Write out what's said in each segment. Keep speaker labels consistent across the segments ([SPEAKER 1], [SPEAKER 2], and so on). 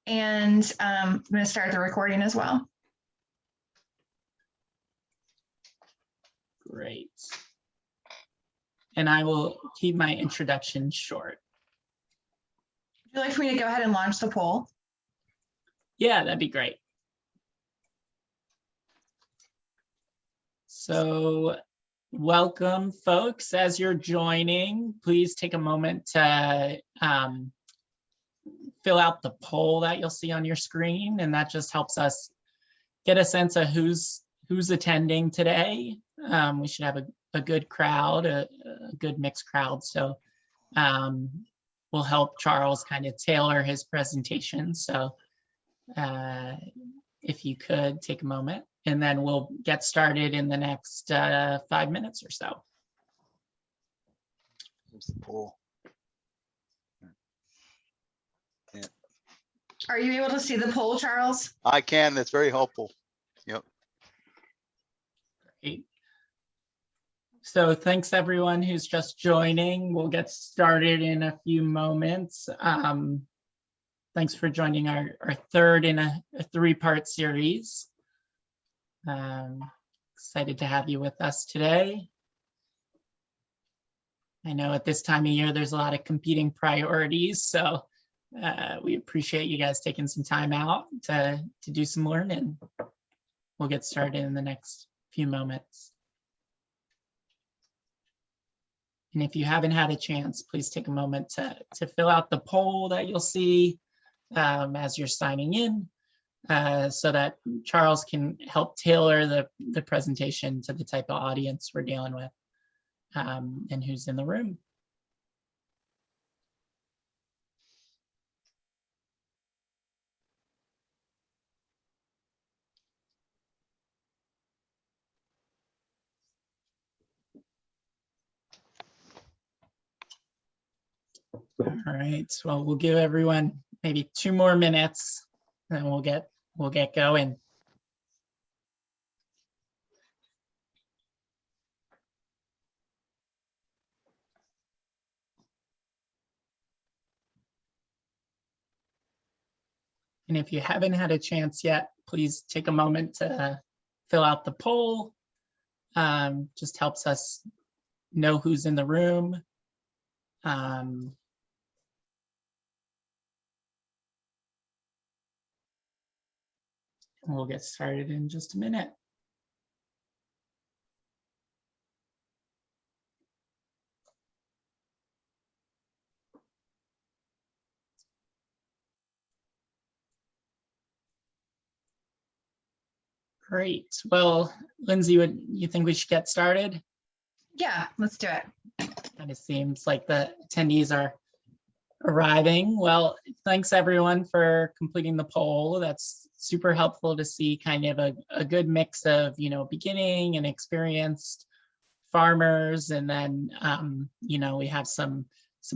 [SPEAKER 1] And I'm going to start the recording as well.
[SPEAKER 2] Great. And I will keep my introduction short.
[SPEAKER 1] Would you like for me to go ahead and launch the poll?
[SPEAKER 2] Yeah, that'd be great. So welcome, folks. As you're joining, please take a moment to fill out the poll that you'll see on your screen, and that just helps us get a sense of who's attending today. We should have a good crowd, a good mixed crowd. So we'll help Charles kind of tailor his presentation. So if you could take a moment, and then we'll get started in the next 5 minutes or so.
[SPEAKER 3] Here's the poll. Yeah.
[SPEAKER 1] Are you able to see the poll, Charles?
[SPEAKER 3] I can. That's very helpful. Yep.
[SPEAKER 2] Great. So thanks everyone who's just joining. We'll get started in a few moments. Thanks for joining our third in a three-part series. Excited to have you with us today. I know at this time of year, there's a lot of competing priorities, so we appreciate you guys taking some time out to do some learning. We'll get started in the next few moments. And if you haven't had a chance, please take a moment to fill out the poll that you'll see as you're signing in, so that Charles can help tailor the presentation to the type of audience we're dealing with and who's in the room. All right, well, we'll give everyone maybe 2 more minutes, and we'll get going. And if you haven't had a chance yet, please take a moment to fill out the poll. Just helps us know who's in the room. We'll get started in just a minute. Great. Well, Lindsay, would you think we should get started?
[SPEAKER 1] Yeah, let's do it.
[SPEAKER 2] Kind of seems like the attendees are arriving. Well, thanks everyone for completing the poll. That's super helpful to see kind of a good mix of, beginning and experienced farmers. And then, we have some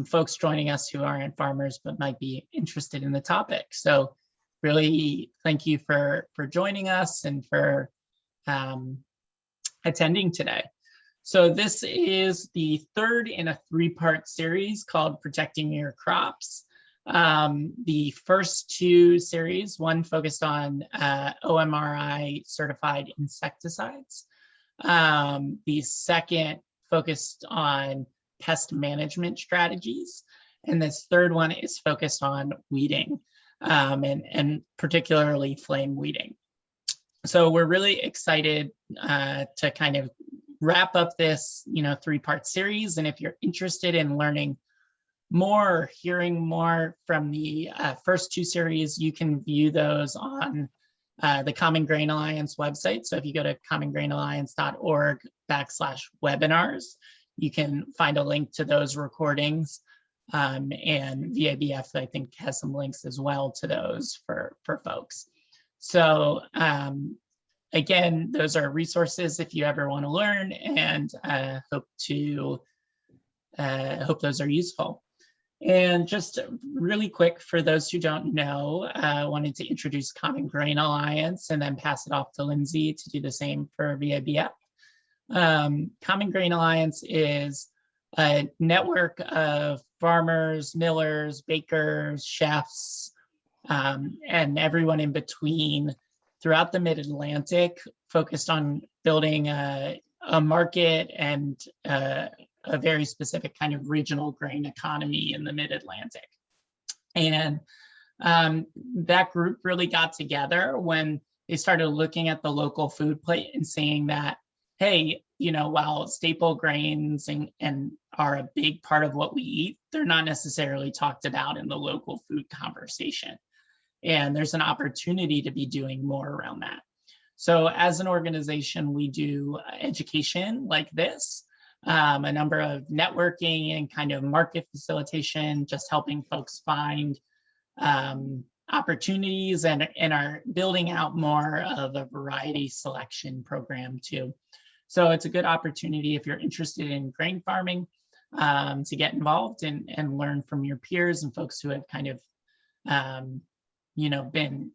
[SPEAKER 2] folks joining us who aren't farmers, but might be interested in the topic. So really thank you for joining us and for attending today. So this is the third in a 3-part series called Protecting Your Crops. The first 2 series, one focused on OMRI certified insecticides. The second focused on pest management strategies. And this third one is focused on weeding, and particularly flame weeding. So we're really excited to kind of wrap up this 3-part series. And if you're interested in learning more or hearing more from the first 2 series, you can view those on the Common Grain Alliance website. So if you go to commongrainalliance.org/webinars, you can find a link to those recordings. And VABF, I think, has some links as well to those for folks. So again, those are resources if you ever want to learn, and hope those are useful. And just really quick, for those who don't know, I wanted to introduce Common Grain Alliance and then pass it off to Lindsay to do the same for VABF. Common Grain Alliance is a network of farmers, millers, bakers, chefs, and everyone in between throughout the Mid-Atlantic focused on building a market and a very specific kind of regional grain economy in the Mid-Atlantic. And that group really got together when they started looking at the local food plate and seeing that, hey, you know, while staple grains and are a big part of what we eat, they're not necessarily talked about in the local food conversation. And there's an opportunity to be doing more around that. So as an organization, we do education like this, a number of networking and kind of market facilitation, just helping folks find opportunities, and are building out more of a variety selection program too. So it's a good opportunity if you're interested in grain farming to get involved and learn from your peers and folks who have kind of been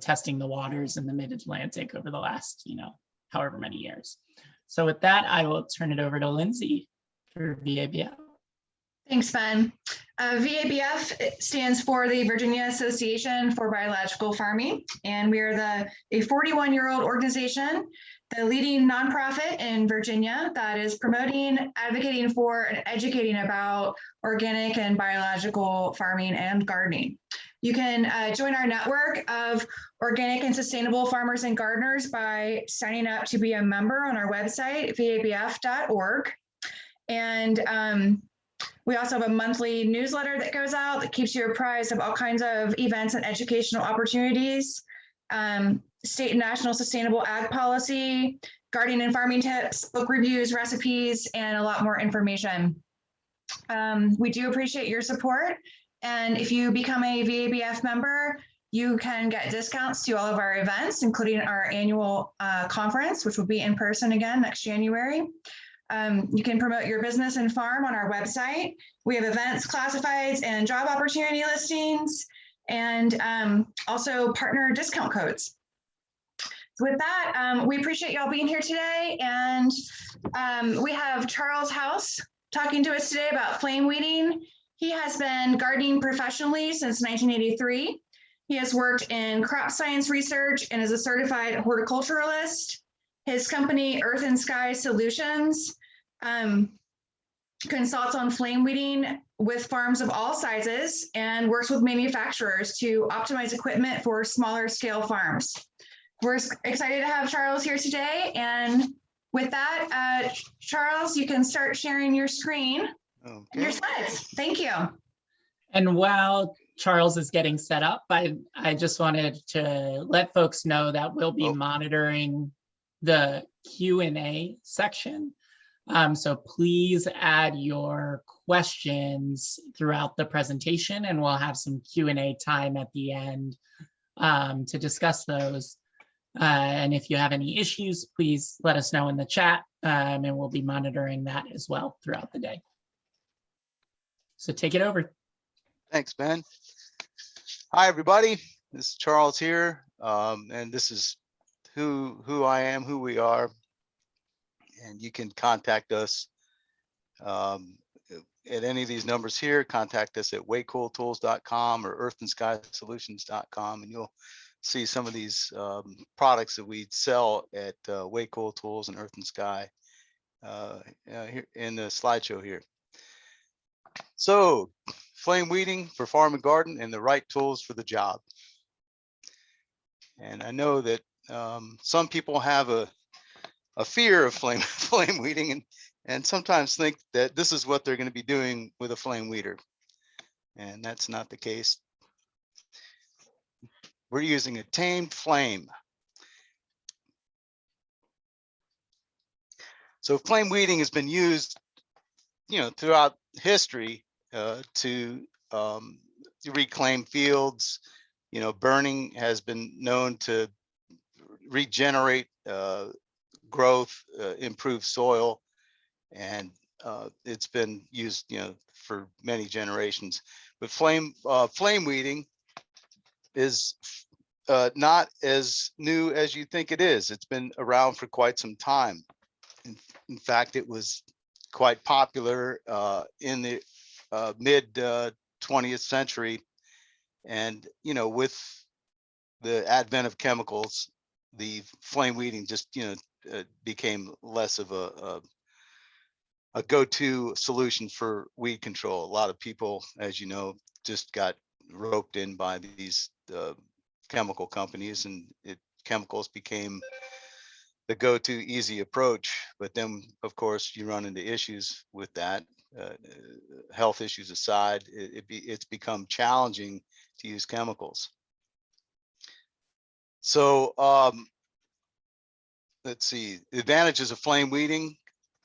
[SPEAKER 2] testing the waters in the Mid-Atlantic over the last however many years. So with that, I will turn it over to Lindsay for VABF.
[SPEAKER 1] Thanks, Ben. VABF stands for the Virginia Association for Biological Farming, and we are a 41-year-old organization, the leading nonprofit in Virginia that is promoting, advocating for, and educating about organic and biological farming and gardening. You can join our network of organic and sustainable farmers and gardeners by signing up to be a member on our website, vabf.org. And we also have a monthly newsletter that goes out that keeps you apprised of all kinds of events and educational opportunities, state and national sustainable ag policy, gardening and farming tips, book reviews, recipes, and a lot more information. We do appreciate your support. And if you become a VABF member, you can get discounts to all of our events, including our annual conference, which will be in person again next January. You can promote your business and farm on our website. We have events, classifieds, and job opportunity listings, and also partner discount codes. So with that, we appreciate y'all being here today. And we have Charles House talking to us today about flame weeding. He has been gardening professionally since 1983. He has worked in crop science research and is a certified horticulturalist. His company, Earth and Sky Solutions, consults on flame weeding with farms of all sizes and works with manufacturers to optimize equipment for smaller scale farms. We're excited to have Charles here today. And with that, Charles, you can start sharing your screen and your slides. Thank you.
[SPEAKER 2] And while Charles is getting set up, I just wanted to let folks know that we'll be monitoring the Q&A section. So please add your questions throughout the presentation, and we'll have some Q&A time at the end to discuss those. And if you have any issues, please let us know in the chat, and we'll be monitoring that as well throughout the day. So take it over.
[SPEAKER 3] Thanks, Ben. Hi, everybody. This is Charles here, and this is who I am, who we are. And you can contact us at any of these numbers here. Contact us at waycooltools.com or earthandskysolutions.com, and you'll see some of these products that we sell at Waycool Tools and Earth and Sky here in the slideshow here. So, flame weeding for farm and garden, and the right tools for the job. And I know that some people have a fear of flame weeding and sometimes think that this is what they're going to be doing with a flame weeder. And that's not the case. We're using a tamed flame. So flame weeding has been used, throughout history to reclaim fields. Burning has been known to regenerate growth, improve soil, and it's been used, for many generations. But flame weeding is not as new as you think it is. It's been around for quite some time. In fact, it was quite popular in the mid 20th century, And, you know, with the advent of chemicals, the flame weeding just, became less of a go-to solution for weed control. A lot of people, as you know, just got roped in by these chemical companies, and chemicals became the go-to easy approach. But then, of course, you run into issues with that. Health issues aside, it's become challenging to use chemicals. So let's see, the advantages of flame weeding,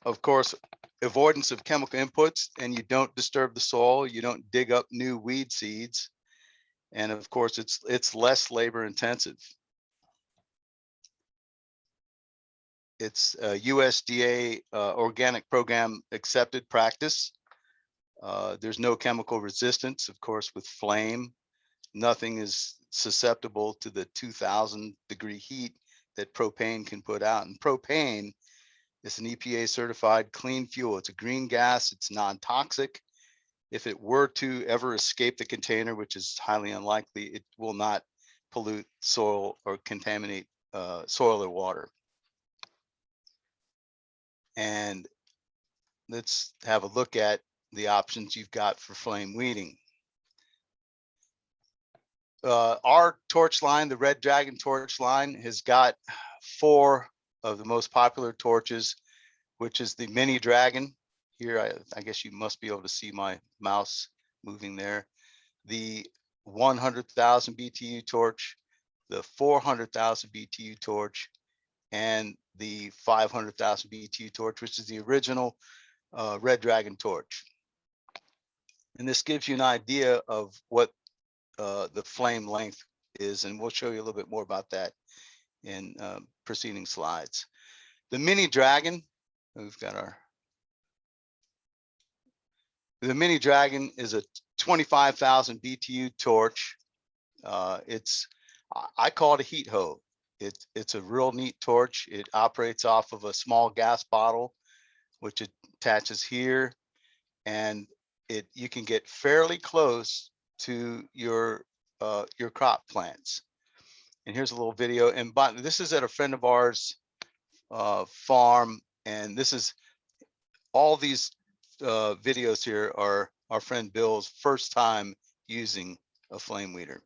[SPEAKER 3] of course, avoidance of chemical inputs, and you don't disturb the soil, you don't dig up new weed seeds, and of course it's less labor intensive. It's a USDA organic program accepted practice. There's no chemical resistance, of course, with flame. Nothing is susceptible to the 2000-degree heat that propane can put out. And propane is an EPA certified clean fuel. It's a green gas. It's non-toxic. If it were to ever escape the container, which is highly unlikely, it will not pollute soil or contaminate soil or water. And let's have a look at the options you've got for flame weeding. Our torch line, the Red Dragon torch line, has got 4 of the most popular torches, which is the Mini Dragon. Here, I guess you must be able to see my mouse moving there. The 100,000 BTU torch, the 400,000 BTU torch, and the 500,000 BTU torch, which is the original Red Dragon torch. And this gives you an idea of what the flame length is, and we'll show you a little bit more about that in preceding slides. The Mini Dragon, we've got the Mini Dragon is a 25,000 BTU torch. I call it a heat hoe. It's a real neat torch. It operates off of a small gas bottle, which attaches here, and you can get fairly close to your crop plants. And here's a little video. And this is at a friend of ours farm, and this is all these videos here are our friend Bill's first time using a flame weeder.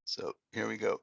[SPEAKER 3] So here we go.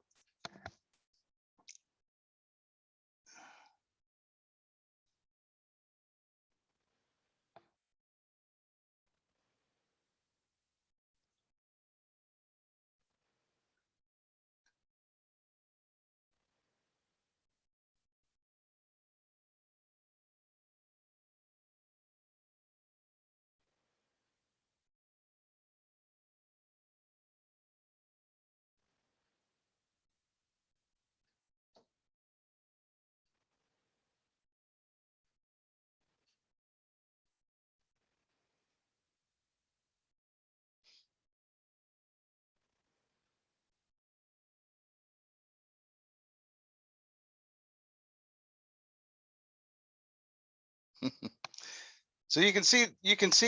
[SPEAKER 3] So you can see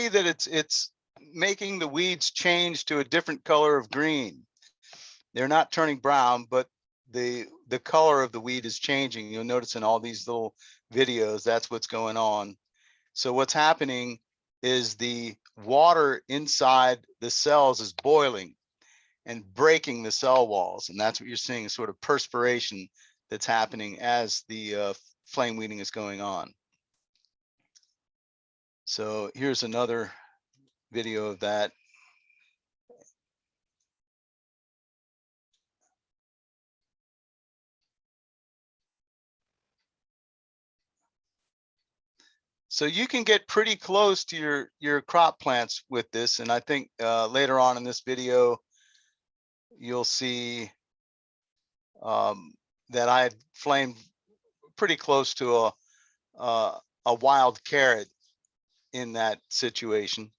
[SPEAKER 3] that it's making the weeds change to a different color of green. They're not turning brown, but the color of the weed is changing. You'll notice in all these little videos, that's what's going on. So what's happening is the water inside the cells is boiling and breaking the cell walls. And that's what you're seeing, sort of perspiration that's happening as the flame weeding is going on. So here's another video of that. So you can get pretty close to your crop plants with this. And I think later on in this video, you'll see that I had flamed pretty close to a wild carrot in that situation.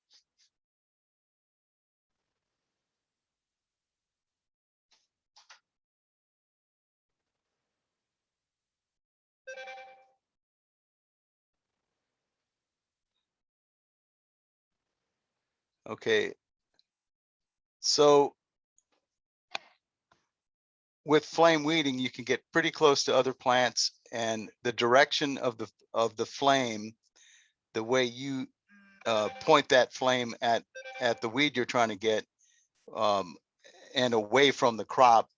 [SPEAKER 3] Okay, so with flame weeding, you can get pretty close to other plants, and the direction of the flame, the way you point that flame at the weed you're trying to get, and away from the crop,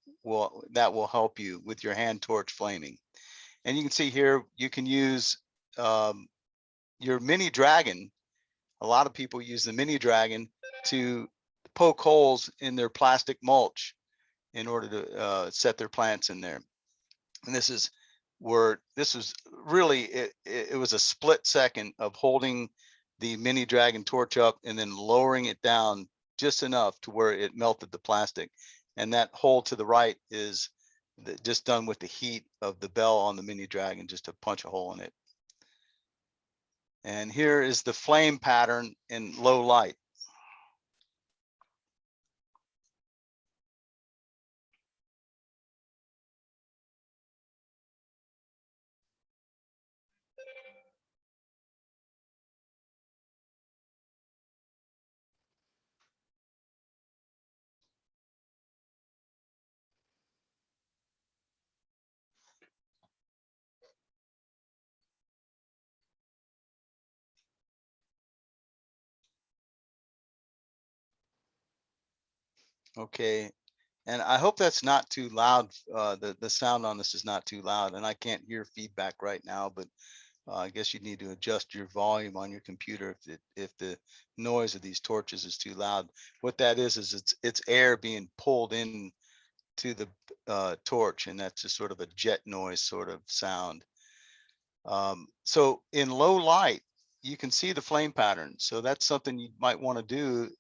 [SPEAKER 3] that will help you with your hand torch flaming. And you can see here, you can use your mini dragon. A lot of people use the mini dragon to poke holes in their plastic mulch in order to set their plants in there. And this is where this was really, it was a split second of holding the mini dragon torch up and then lowering it down just enough to where it melted the plastic. And that hole to the right is just done with the heat of the bell on the mini dragon, just to punch a hole in it. And here is the flame pattern in low light. Okay, and I hope that's not too loud. The sound on this is not too loud, and I can't hear feedback right now, but I guess you need to adjust your volume on your computer if the noise of these torches is too loud. What that is it's air being pulled in to the torch, and that's just sort of a jet noise sort of sound. So in low light, you can see the flame pattern. So that's something you might want to do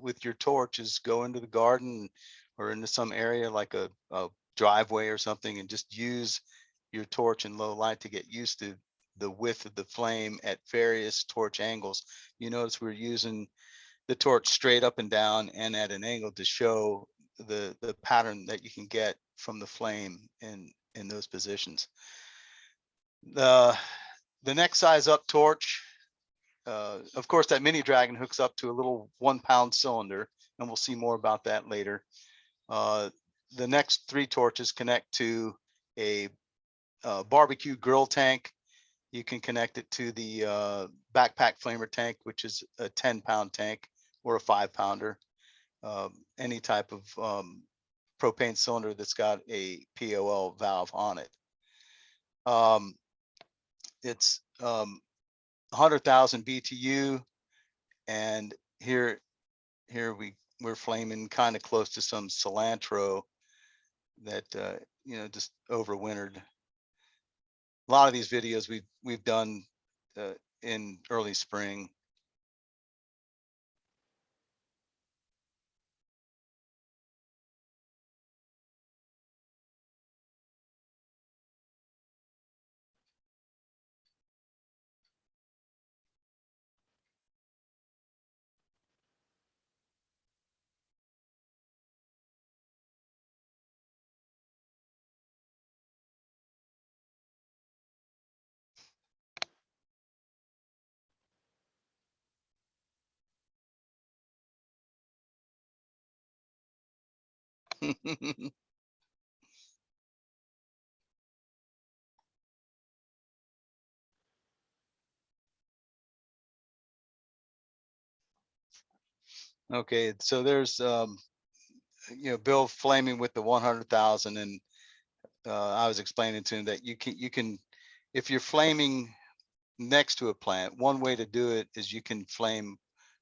[SPEAKER 3] with your torch, is go into the garden or into some area like a driveway or something, and just use your torch in low light to get used to the width of the flame at various torch angles. You notice we're using the torch straight up and down and at an angle to show the pattern that you can get from the flame in those positions. The next size up torch, of course, that mini dragon hooks up to a little 1 pound cylinder, and we'll see more about that later. The next 3 torches connect to a barbecue grill tank. You can connect it to the backpack flamer tank, which is a 10-pound tank or a 5-pounder. Any type of propane cylinder that's got a POL valve on it. It's 100,000 BTU, and here we're flaming kind of close to some cilantro that just overwintered. A lot of these videos we've done in early spring. Okay, so there's Bill flaming with the 100,000, and I was explaining to him that you can if you're flaming next to a plant, one way to do it is you can flame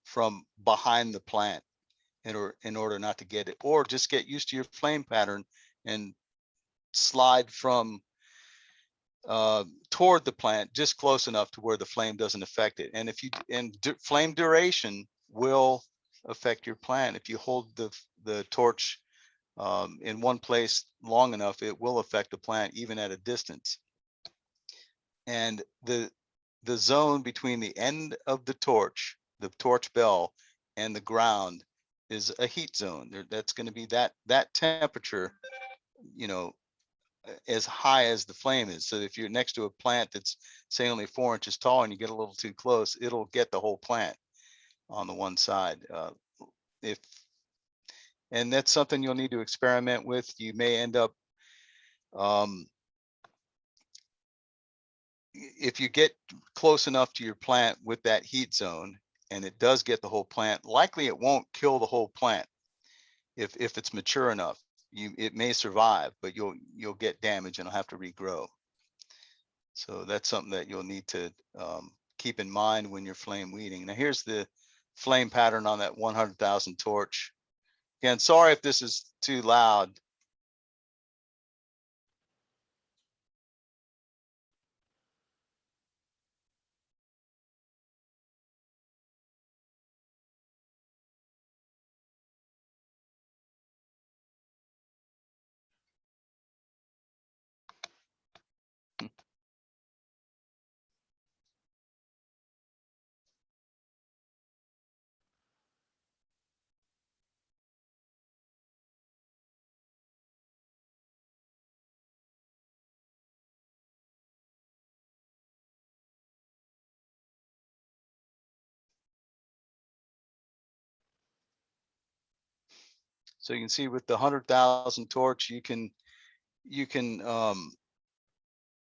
[SPEAKER 3] from behind the plant in order not to get it, or just get used to your flame pattern and slide from toward the plant just close enough to where the flame doesn't affect it. And flame duration will affect your plant. If you hold the torch in one place long enough, it will affect the plant even at a distance. And the zone between the end of the torch bell, and the ground is a heat zone. That's going to be that temperature, as high as the flame is. So if you're next to a plant that's, say, only 4 inches tall, and you get a little too close, it'll get the whole plant on the one side. And that's something you'll need to experiment with. You may end up If you get close enough to your plant with that heat zone and it does get the whole plant, likely it won't kill the whole plant. If it's mature enough, it may survive, but you'll get damage and it'll have to regrow. So that's something that you'll need to keep in mind when you're flame weeding. Now here's the flame pattern on that 100,000 torch. Again, sorry if this is too loud. So you can see with the 100,000 torch, you can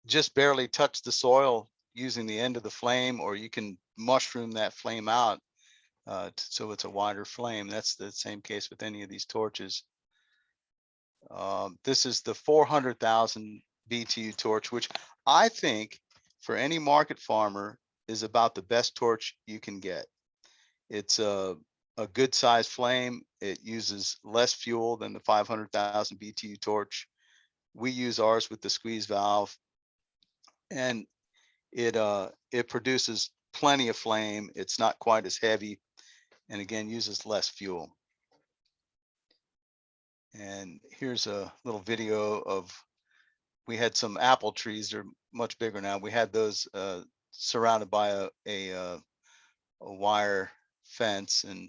[SPEAKER 3] just barely touch the soil using the end of the flame, or you can mushroom that flame out so it's a wider flame. That's the same case with any of these torches. This is the 400,000 b.t.u torch, which I think for any market farmer is about the best torch you can get. It's a good size flame. It uses less fuel than the 500,000 b.t.u torch. We use ours with the squeeze valve, and it produces plenty of flame. It's not quite as heavy, and again uses less fuel. And here's a little video of, we had some apple trees. They're much bigger now. We had those surrounded by a wire fence, and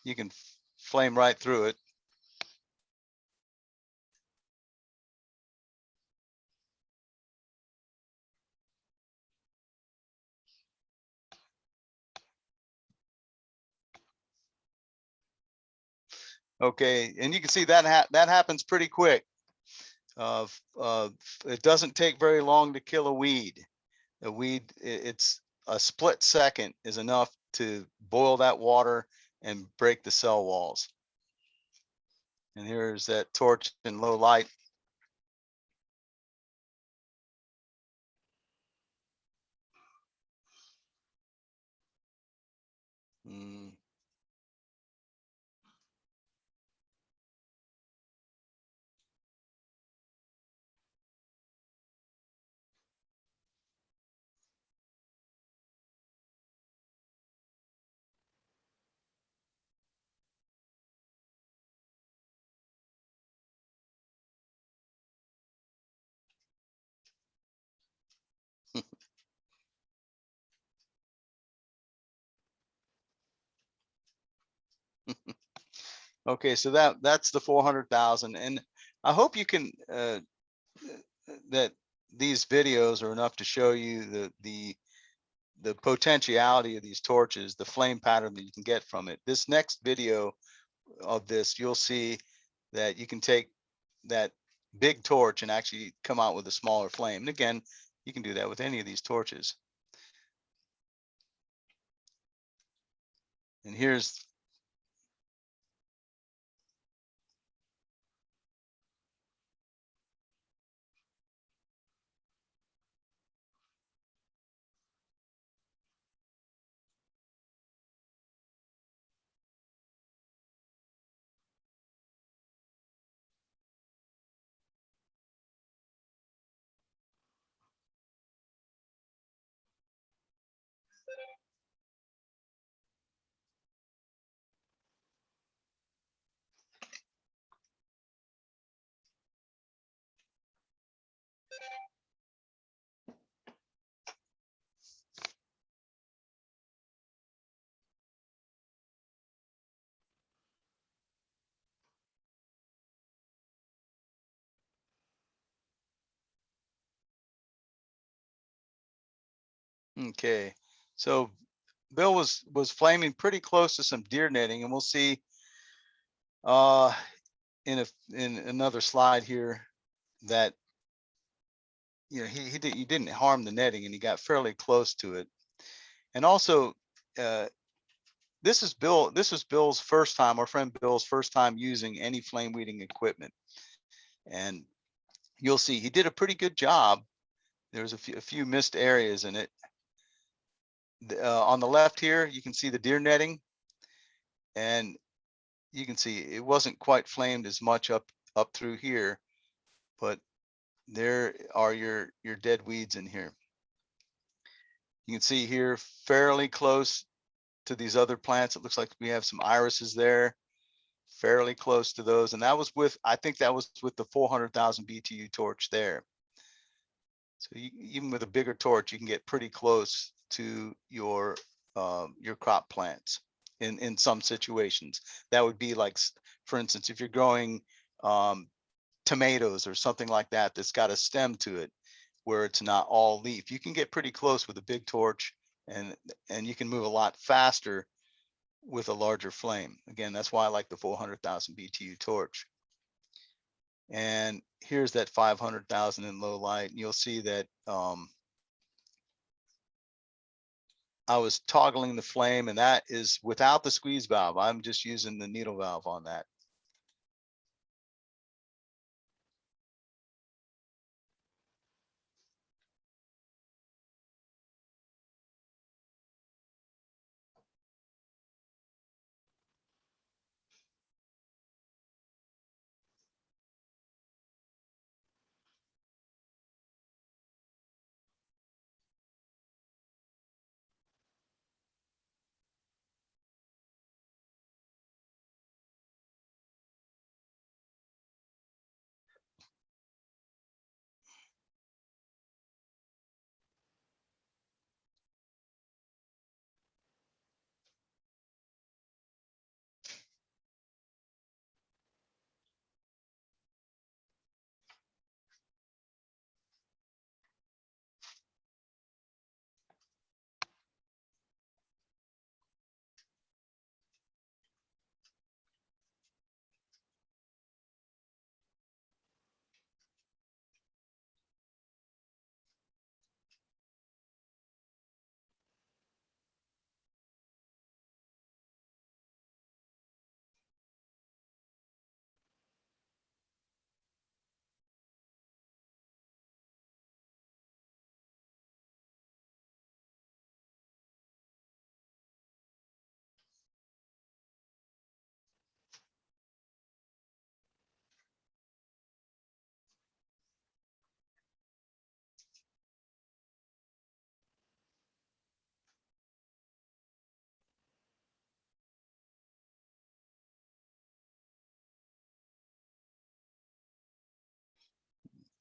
[SPEAKER 3] you can flame right through it. Okay, and you can see that that happens pretty quick. It doesn't take very long to kill a weed. A weed, it's a split second is enough to boil that water and break the cell walls. And here's that torch in low light. Mm. Okay, so that's the 400,000, and I hope you can that these videos are enough to show you the potentiality of these torches, the flame pattern that you can get from it. This next video of this, you'll see that you can take that big torch and actually come out with a smaller flame. And again, you can do that with any of these torches. And here's okay. So Bill was flaming pretty close to some deer netting, and we'll see in another slide here that you know, he didn't harm the netting, and he got fairly close to it. And also, this was Bill's first time, our friend Bill's first time using any flame weeding equipment. And you'll see he did a pretty good job. There was a few missed areas in it. On the left here, you can see the deer netting, and you can see it wasn't quite flamed as much up through here, but there are your dead weeds in here. You can see here fairly close to these other plants. It looks like we have some irises there, fairly close to those. And that was with, I think that was with the 400,000 BTU torch there. So even with a bigger torch, you can get pretty close to your crop plants in some situations. That would be like, for instance, if you're growing tomatoes or something like that, that's got a stem to it where it's not all leaf, you can get pretty close with a big torch, and you can move a lot faster with a larger flame. Again, that's why I like the 400,000 BTU torch. And here's that 500,000 in low light. And you'll see that I was toggling the flame, and that is without the squeeze valve. I'm just using the needle valve on that.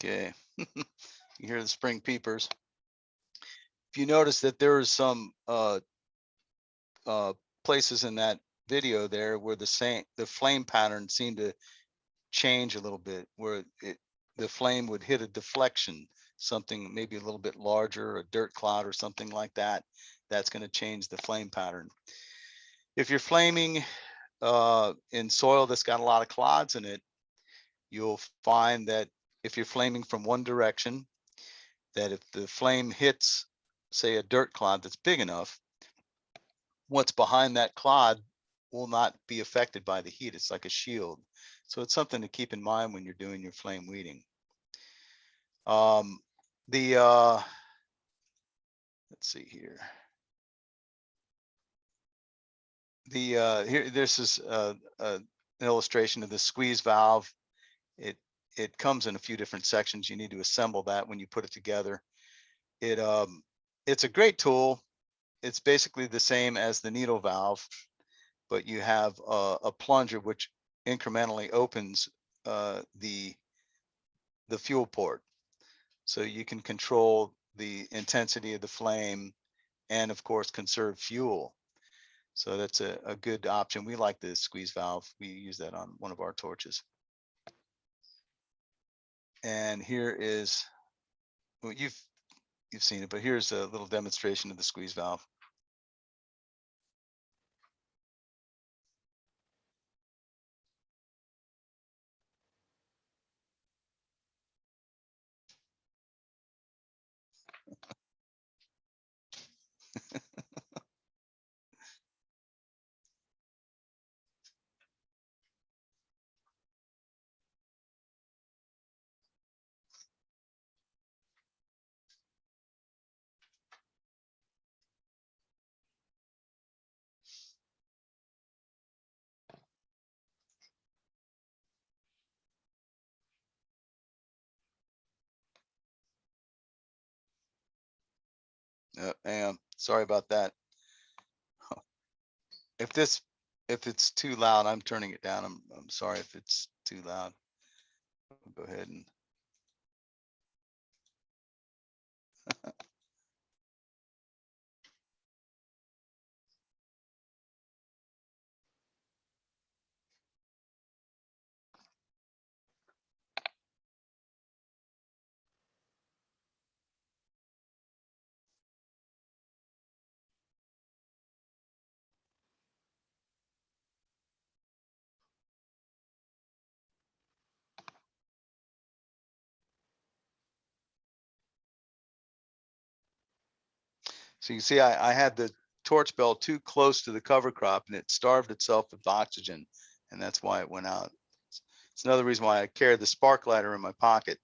[SPEAKER 3] Okay. You hear the spring peepers. If you notice that there is some places in that video there where the flame pattern seemed to change a little bit, where the flame would hit a deflection, something maybe a little bit larger, a dirt cloud or something like that. That's going to change the flame pattern. If you're flaming in soil that's got a lot of clods in it, you'll find that if you're flaming from one direction, that if the flame hits, say, a dirt clod that's big enough, what's behind that clod will not be affected by the heat. It's like a shield. So it's something to keep in mind when you're doing your flame weeding. Let's see here. Here, this is an illustration of the squeeze valve. It comes in a few different sections. You need to assemble that when you put it together. It's a great tool. It's basically the same as the needle valve, but you have a plunger which incrementally opens the fuel port. So you can control the intensity of the flame and of course conserve fuel. So that's a good option. We like the squeeze valve. We use that on one of our torches. And here is, well, you've seen it, but here's a little demonstration of the squeeze valve. Hang on. Sorry about that. If it's too loud, I'm turning it down. I'm sorry if it's too loud. Go ahead and. So you see, I had the torch bell too close to the cover crop and it starved itself of oxygen, and that's why it went out. It's another reason why I carry the spark lighter in my pocket.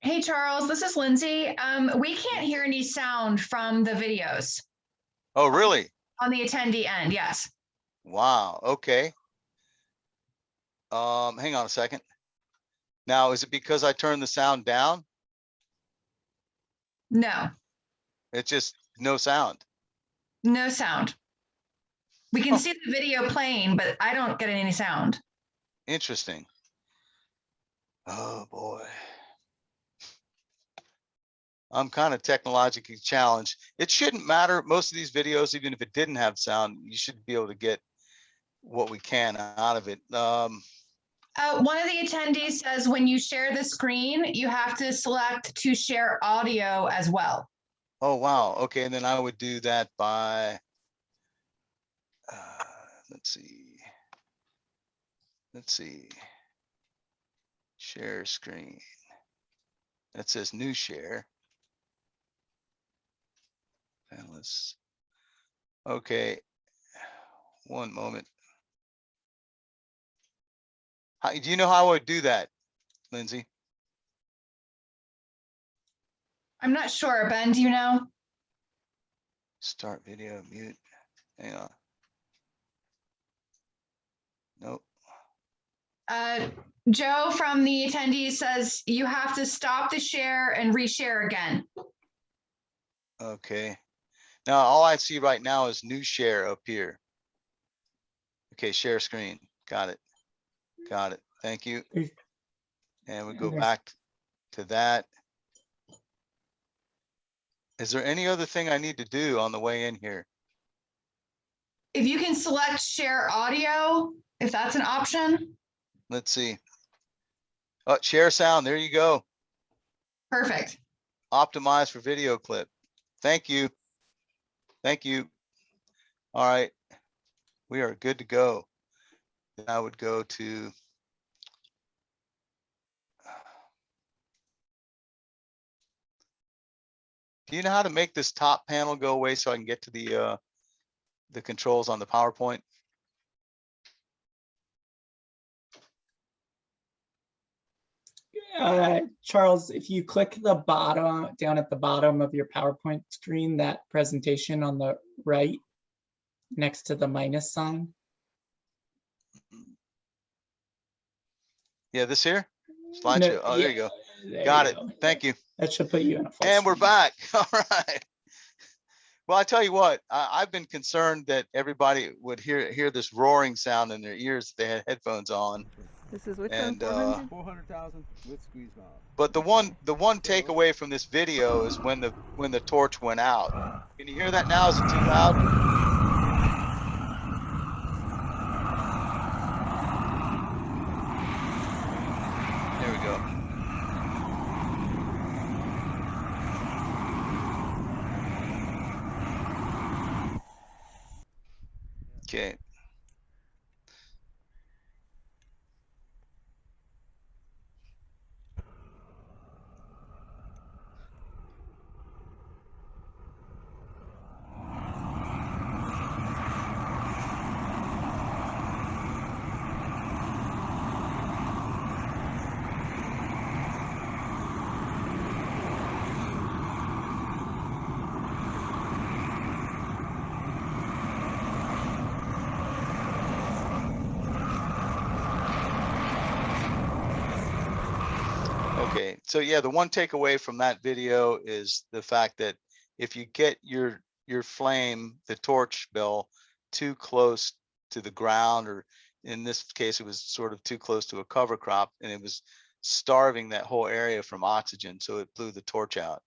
[SPEAKER 1] Hey, Charles, this is Lindsay. We can't hear any sound from the videos
[SPEAKER 3] Oh, really?
[SPEAKER 1] on the attendee end. Yes.
[SPEAKER 3] Wow. Okay. Hang on a second. Now, is it because I turned the sound down?
[SPEAKER 1] No,
[SPEAKER 3] It's just no sound.
[SPEAKER 1] no sound. We can see the video playing, but I don't get any sound.
[SPEAKER 3] Interesting. Oh boy. I'm kind of technologically challenged. It shouldn't matter. Most of these videos, even if it didn't have sound, you should be able to get what we can out of it.
[SPEAKER 1] One of the attendees says when you share the screen, you have to select to share audio as well.
[SPEAKER 3] Oh, wow. Okay. And then I would do that by, let's see. Let's see. Share screen. That says new share. Panelists. Okay. One moment. Do you know how I would do that, Lindsay?
[SPEAKER 1] I'm not sure. Ben, do you know?
[SPEAKER 3] Start video, mute. Hang on. Nope.
[SPEAKER 1] Joe from the attendees says you have to stop the share and reshare again.
[SPEAKER 3] Okay. Now all I see right now is new share up here. Okay, share screen. Got it. Got it. Thank you. And we go back to that. Is there any other thing I need to do on the way in here?
[SPEAKER 1] If you can select share audio, if that's an option.
[SPEAKER 3] Let's see. Oh, share sound. There you go.
[SPEAKER 1] Perfect.
[SPEAKER 3] Optimize for video clip. Thank you. Thank you. All right. We are good to go. Then I would go to do you know how to make this top panel go away so I can get to the controls on the PowerPoint?
[SPEAKER 2] Charles, if you click the bottom, down at the bottom of your PowerPoint screen, that presentation on the right next to the minus sign.
[SPEAKER 3] Yeah, this here? Slideshow.
[SPEAKER 2] No,
[SPEAKER 3] Oh,
[SPEAKER 2] yeah,
[SPEAKER 3] there you go.
[SPEAKER 2] there
[SPEAKER 3] Got
[SPEAKER 2] you
[SPEAKER 3] it.
[SPEAKER 2] go.
[SPEAKER 3] Thank you.
[SPEAKER 2] That should put you in a full
[SPEAKER 3] And we're
[SPEAKER 2] screen.
[SPEAKER 3] back. All right. Well, I tell you what, I've been concerned that everybody would hear this roaring sound in their ears if they had headphones on.
[SPEAKER 4] This is which
[SPEAKER 3] And,
[SPEAKER 4] one?
[SPEAKER 5] 400,000 with squeeze valve.
[SPEAKER 3] But the one takeaway from this video is when the torch went out. Can you hear that now? Is it too loud? There we go. Okay. Okay, so yeah, the one takeaway from that video is the fact that if you get your flame, the torch bell, too close to the ground, or in this case, it was sort of too close to a cover crop, and it was starving that whole area from oxygen, so it blew the torch out.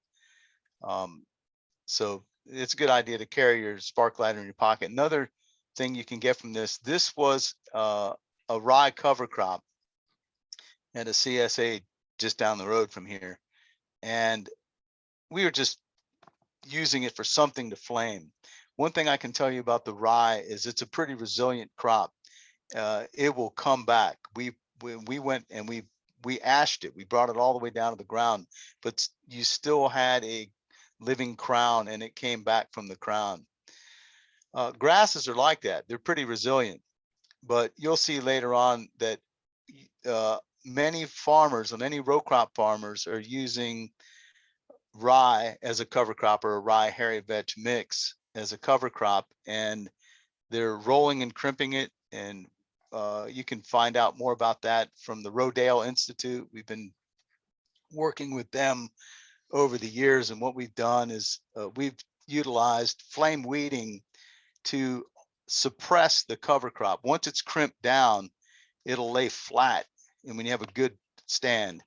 [SPEAKER 3] So it's a good idea to carry your spark lighter in your pocket. Another thing you can get from this was a rye cover crop at a CSA just down the road from here. And we were just using it for something to flame. One thing I can tell you about the rye is it's a pretty resilient crop. It will come back. We went and we ashed it. We brought it all the way down to the ground, but you still had a living crown, and it came back from the crown. Grasses are like that. They're pretty resilient, but you'll see later on that many farmers, and many row crop farmers, are using rye as a cover crop, or a rye hairy vetch mix as a cover crop, and they're rolling and crimping it. And you can find out more about that from the Rodale Institute. We've been working with them over the years, and what we've done is we've utilized flame weeding to suppress the cover crop. Once it's crimped down, it'll lay flat, and when you have a good stand.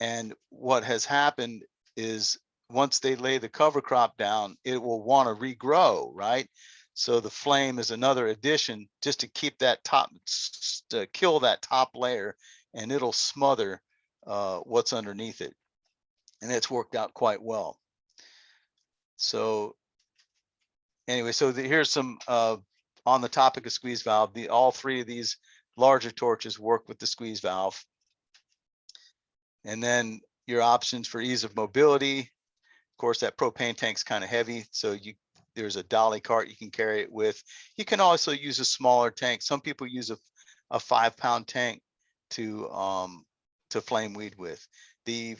[SPEAKER 3] And what has happened is once they lay the cover crop down, it will want to regrow, right? So the flame is another addition just to keep that top, to kill that top layer, and it'll smother what's underneath it. And it's worked out quite well. So anyway, so here's some on the topic of squeeze valve. All three of these larger torches work with the squeeze valve. And then your options for ease of mobility. Of course, that propane tank's kind of heavy, so there's a dolly cart you can carry it with. You can also use a smaller tank. Some people use a 5-pound tank to flame weed with. The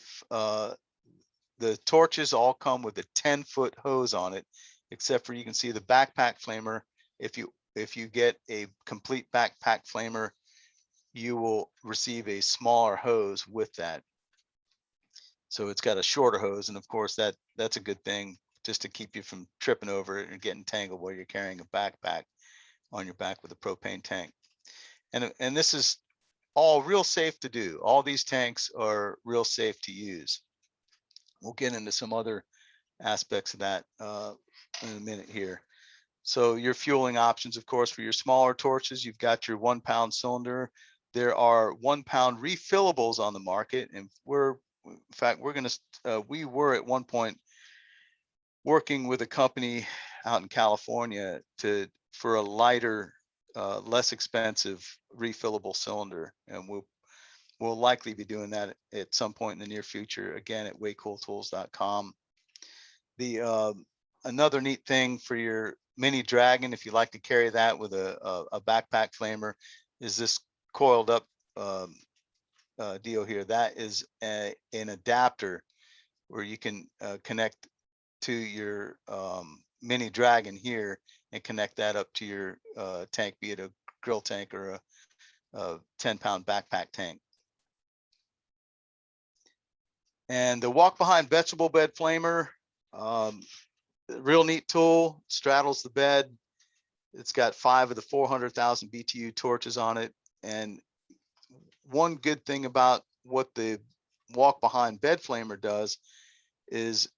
[SPEAKER 3] torches all come with a 10-foot hose on it, except for, you can see the backpack flamer. If you get a complete backpack flamer, you will receive a smaller hose with that. So it's got a shorter hose, and of course that's a good thing, just to keep you from tripping over it and getting tangled while you're carrying a backpack on your back with a propane tank. And this is all real safe to do. All these tanks are real safe to use. We'll get into some other aspects of that in a minute here. So your fueling options, of course, for your smaller torches, you've got your 1-pound cylinder. There are 1-pound refillables on the market, and we were at one point working with a company out in California for a lighter, less expensive refillable cylinder, and we'll likely be doing that at some point in the near future, again at waycooltools.com. Another neat thing for your mini Dragon, if you like to carry that with a backpack flamer, is this coiled up deal here. That is an adapter where you can connect to your mini Dragon here and connect that up to your tank, be it a grill tank or a 10-pound backpack tank. And the walk behind vegetable bed flamer, real neat tool, straddles the bed. It's got 5 of the 400,000 BTU torches on it. And one good thing about what the walk behind bed flamer does is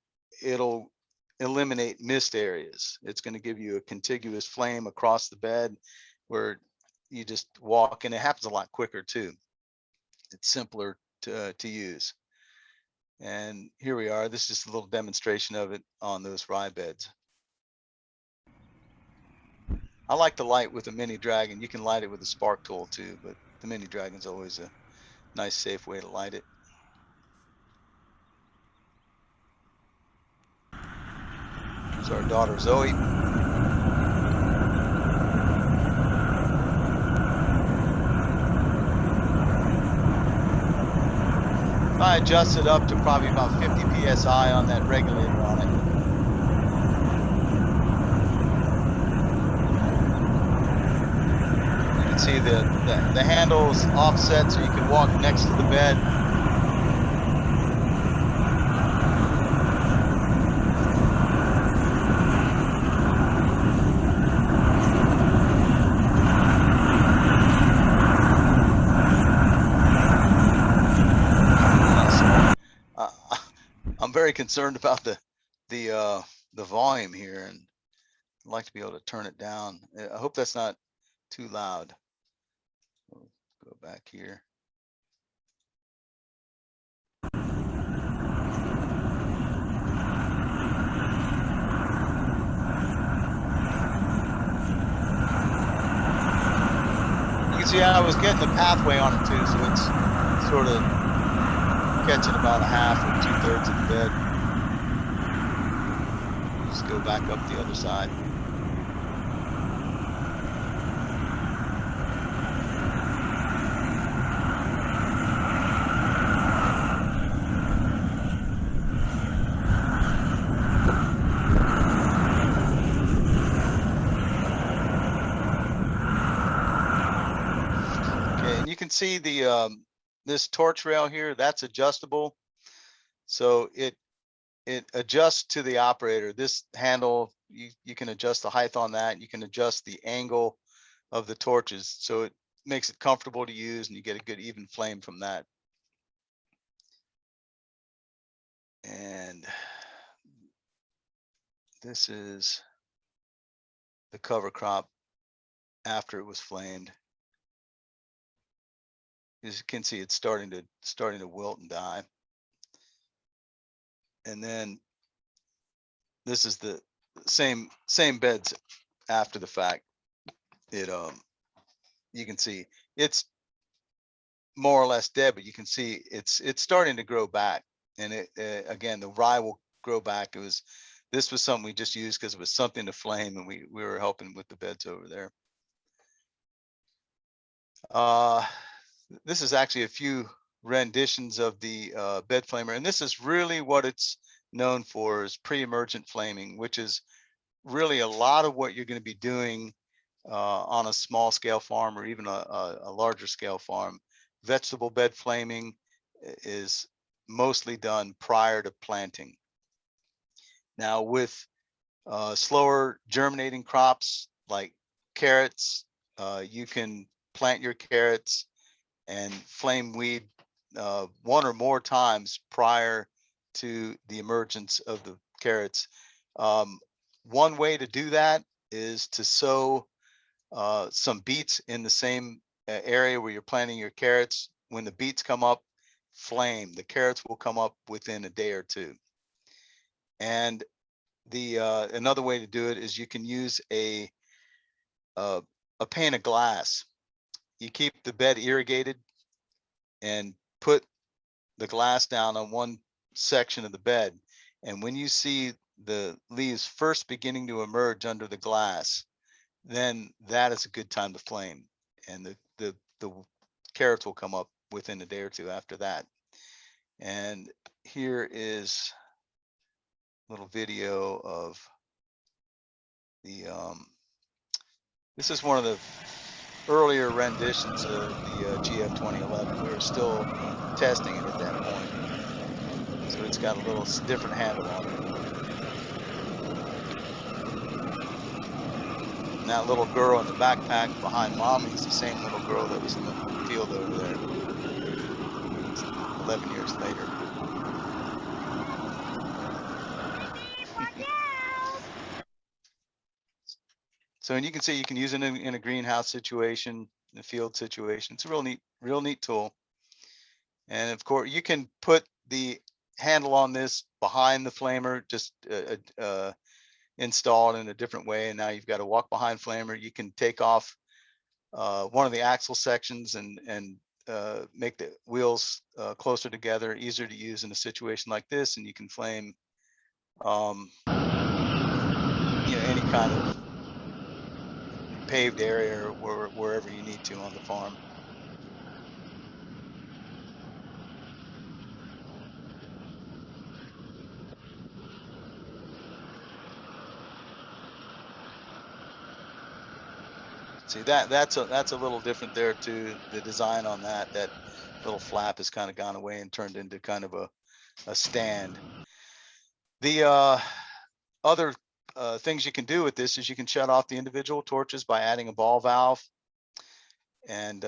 [SPEAKER 3] it'll eliminate mist areas. It's going to give you a contiguous flame across the bed where you just walk, and it happens a lot quicker too. It's simpler to use. And here we are. This is just a little demonstration of it on those rye beds. I like to light with a mini Dragon. You can light it with a spark tool too, but the mini Dragon's always a nice, safe way to light it. There's our daughter Zoe. I adjust it up to probably about 50 PSI on that regulator on it. You can see the handle is offset, so you can walk next to the bed. very concerned about the volume here, and I'd like to be able to turn it down. I hope that's not too loud. We'll go back here. You can see I was getting the pathway on it too, so it's sort of catching about a half or 2/3 of the bed. Just go back up the other side. Okay, and you can see the this torch rail here, that's adjustable. So it adjusts to the operator. This handle, you can adjust the height on that. You can adjust the angle of the torches. So it makes it comfortable to use, and you get a good even flame from that. And this is the cover crop after it was flamed. As you can see, it's starting to wilt and die. And then this is the same beds after the fact. It you can see it's more or less dead, but you can see it's starting to grow back. And it again, the rye will grow back. This was something we just used because it was something to flame, and we were helping with the beds over there. This is actually a few renditions of the bed flamer, and this is really what it's known for, is pre-emergent flaming, which is really a lot of what you're going to be doing on a small scale farm, or even a larger scale farm. Vegetable bed flaming is mostly done prior to planting. Now with slower germinating crops like carrots, you can plant your carrots and flame weed one or more times prior to the emergence of the carrots. One way to do that is to sow some beets in the same area where you're planting your carrots. When the beets come up, flame. The carrots will come up within a day or two. And the another way to do it is you can use a pane of glass. You keep the bed irrigated and put the glass down on one section of the bed. And when you see the leaves first beginning to emerge under the glass, then that is a good time to flame. And the carrots will come up within a day or two after that. And here is a little video of the, this is one of the earlier renditions of the GF 2011. We were still testing it at that point. So it's got a little different handle on it. And that little girl in the backpack behind mommy is the same little girl that was in the field over there. It's 11 years later. So, and you can see you can use it in a greenhouse situation, in a field situation. It's a real neat tool. And of course, you can put the handle on this behind the flamer, just installed in a different way. And now you've got a walk behind flamer. You can take off one of the axle sections and make the wheels closer together, easier to use in a situation like this. And you can flame any kind of paved area or wherever you need to on the farm. See, that's a little different there too. The design on that little flap has kind of gone away and turned into kind of a stand. The other things you can do with this is you can shut off the individual torches by adding a ball valve. And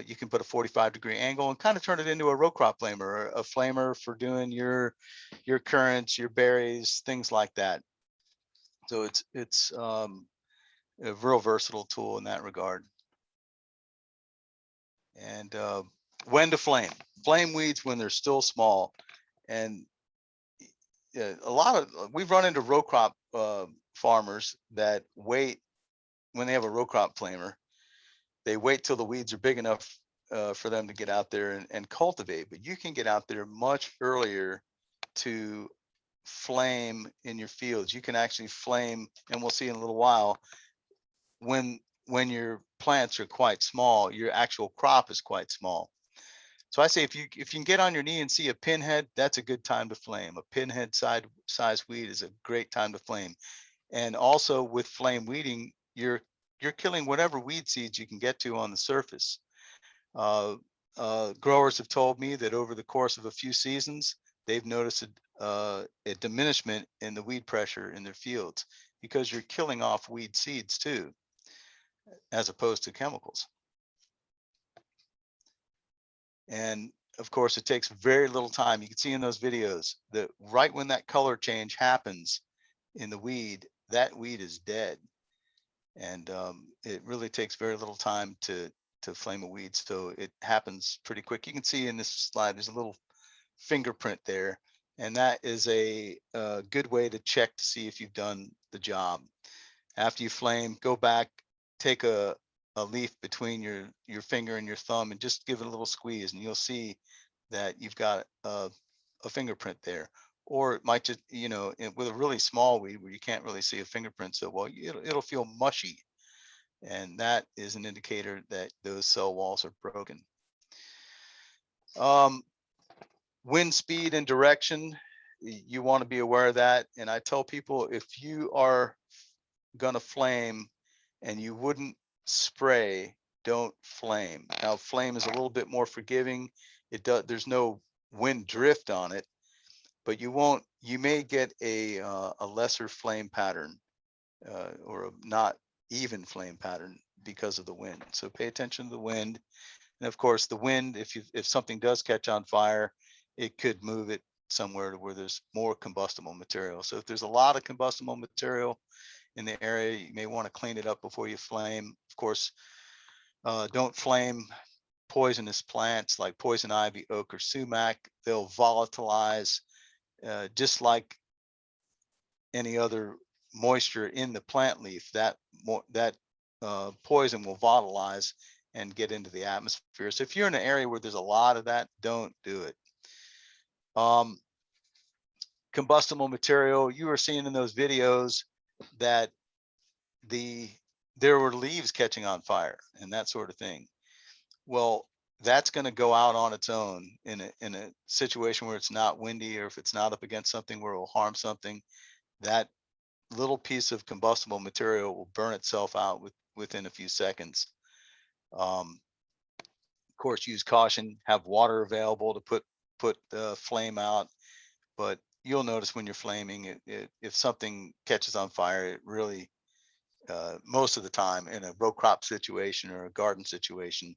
[SPEAKER 3] you can put a 45-degree angle and kind of turn it into a row crop flamer, a flamer for doing your currants, your berries, things like that. So it's a real versatile tool in that regard. And when to flame. Flame weeds when they're still small. And we've run into row crop farmers that wait when they have a row crop flamer. They wait till the weeds are big enough for them to get out there and cultivate. But you can get out there much earlier to flame in your fields. You can actually flame, and we'll see in a little while, when your plants are quite small, your actual crop is quite small. So I say if you can get on your knee and see a pinhead, that's a good time to flame. A pinhead size weed is a great time to flame. And also with flame weeding, you're killing whatever weed seeds you can get to on the surface. Growers have told me that over the course of a few seasons, they've noticed a diminishment in the weed pressure in their fields because you're killing off weed seeds too, as opposed to chemicals. And of course, it takes very little time. You can see in those videos that right when that color change happens in the weed, that weed is dead. And it really takes very little time to flame a weed. So it happens pretty quick. You can see in this slide, there's a little fingerprint there. And that is a good way to check to see if you've done the job. After you flame, go back, take a leaf between your finger and your thumb and just give it a little squeeze, and you'll see that you've got a fingerprint there. Or it might just, with a really small weed where you can't really see a fingerprint so well, it'll feel mushy. And that is an indicator that those cell walls are broken. Wind speed and direction, you want to be aware of that. And I tell people, if you are gonna flame and you wouldn't spray, don't flame. Now flame is a little bit more forgiving. There's no wind drift on it, but you may get a lesser flame pattern or a not even flame pattern because of the wind. So pay attention to the wind. And of course the wind, if something does catch on fire, it could move it somewhere to where there's more combustible material. So if there's a lot of combustible material in the area, you may want to clean it up before you flame. Of course, don't flame poisonous plants like poison ivy, oak, or sumac. They'll volatilize just like any other moisture in the plant leaf. That poison will volatilize and get into the atmosphere. So if you're in an area where there's a lot of that, don't do it. Combustible material, you were seeing in those videos that there were leaves catching on fire and that sort of thing. Well, that's going to go out on its own in a situation where it's not windy, or if it's not up against something where it will harm something. That little piece of combustible material will burn itself out within a few seconds. Of course, use caution. Have water available to put the flame out. But you'll notice when you're flaming, if something catches on fire, it really most of the time in a row crop situation or a garden situation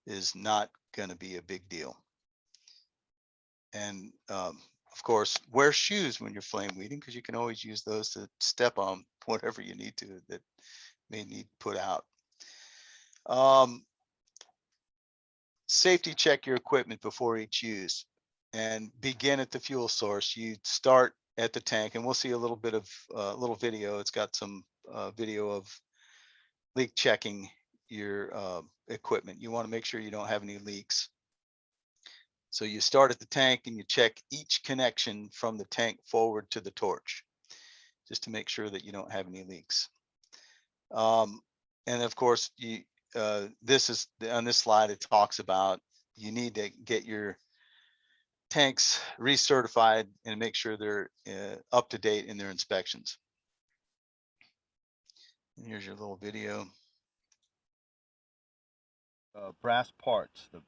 [SPEAKER 3] is not going to be a big deal. And of course, wear shoes when you're flame weeding, because you can always use those to step on whatever you need to that may need put out. Safety check your equipment before each use and begin at the fuel source. You start at the tank, and we'll see a little bit of little video. It's got some video of leak checking your equipment. You want to make sure you don't have any leaks. So you start at the tank and you check each connection from the tank forward to the torch, just to make sure that you don't have any leaks. And of course, this is on this slide, it talks about you need to get your tanks recertified and make sure they're up to date in their inspections. And here's your little video.
[SPEAKER 5] Brass parts. The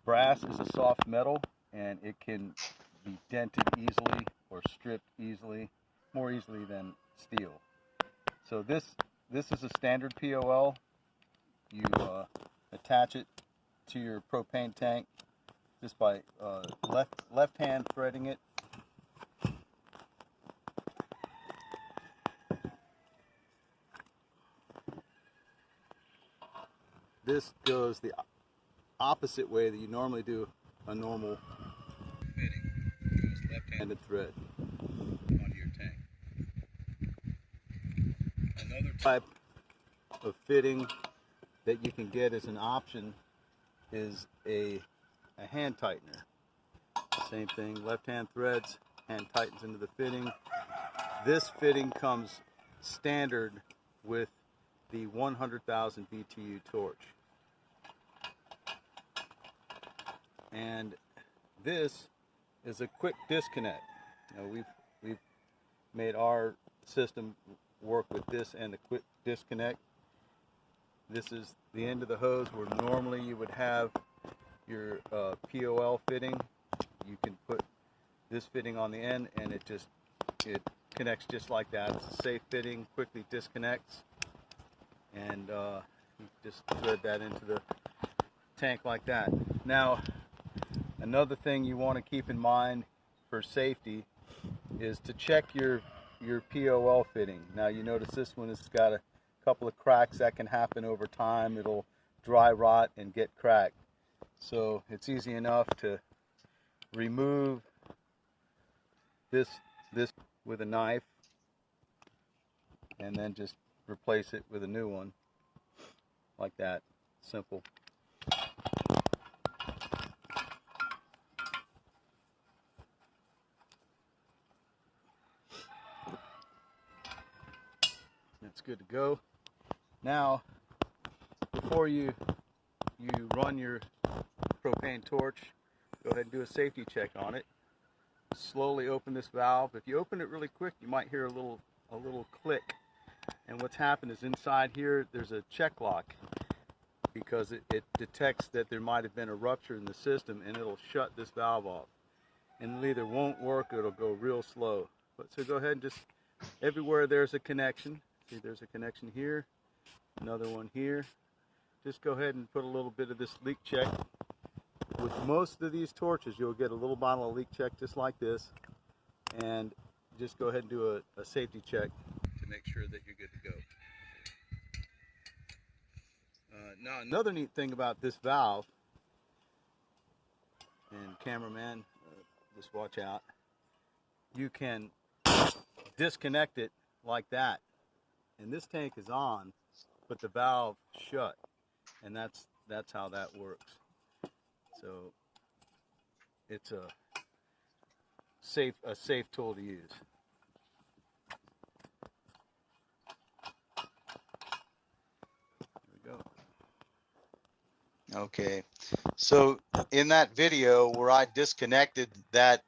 [SPEAKER 5] brass is a soft metal, and it can be dented easily or stripped easily, more easily than steel. So this is a standard POL. You attach it to your propane tank just by left hand threading it. This goes the opposite way that you normally do a normal fitting. It goes left-handed thread onto your tank. Another type of fitting that you can get as an option is a hand tightener. Same thing, left hand threads, hand tightens into the fitting. This fitting comes standard with the 100,000 BTU torch. And this is a quick disconnect. You know, we've made our system work with this and the quick disconnect. This is the end of the hose where normally you would have your POL fitting. You can put this fitting on the end and it connects just like that. It's a safe fitting, quickly disconnects, and you just thread that into the tank like that. Now, another thing you want to keep in mind for safety is to check your POL fitting. Now you notice this one has got a couple of cracks that can happen over time. It'll dry rot and get cracked. So it's easy enough to remove this with a knife and then just replace it with a new one like that. Simple. It's good to go. Now, before you run your propane torch, go ahead and do a safety check on it. Slowly open this valve. If you open it really quick, you might hear a little click. And what's happened is inside here there's a check lock because it detects that there might have been a rupture in the system, and it'll shut this valve off. And it either won't work or it'll go real slow. But so go ahead and just, everywhere there's a connection. See, there's a connection here, another one here. Just go ahead and put a little bit of this leak check. With most of these torches, you'll get a little bottle of leak check just like this, and just go ahead and do a safety check to make sure that you're good to go. Now, another neat thing about this valve, and cameraman, just watch out, you can disconnect it like that. And this tank is on, but the valve shut, and that's how that works. So it's a safe tool to use. There we go.
[SPEAKER 3] Okay, so in that video where I disconnected that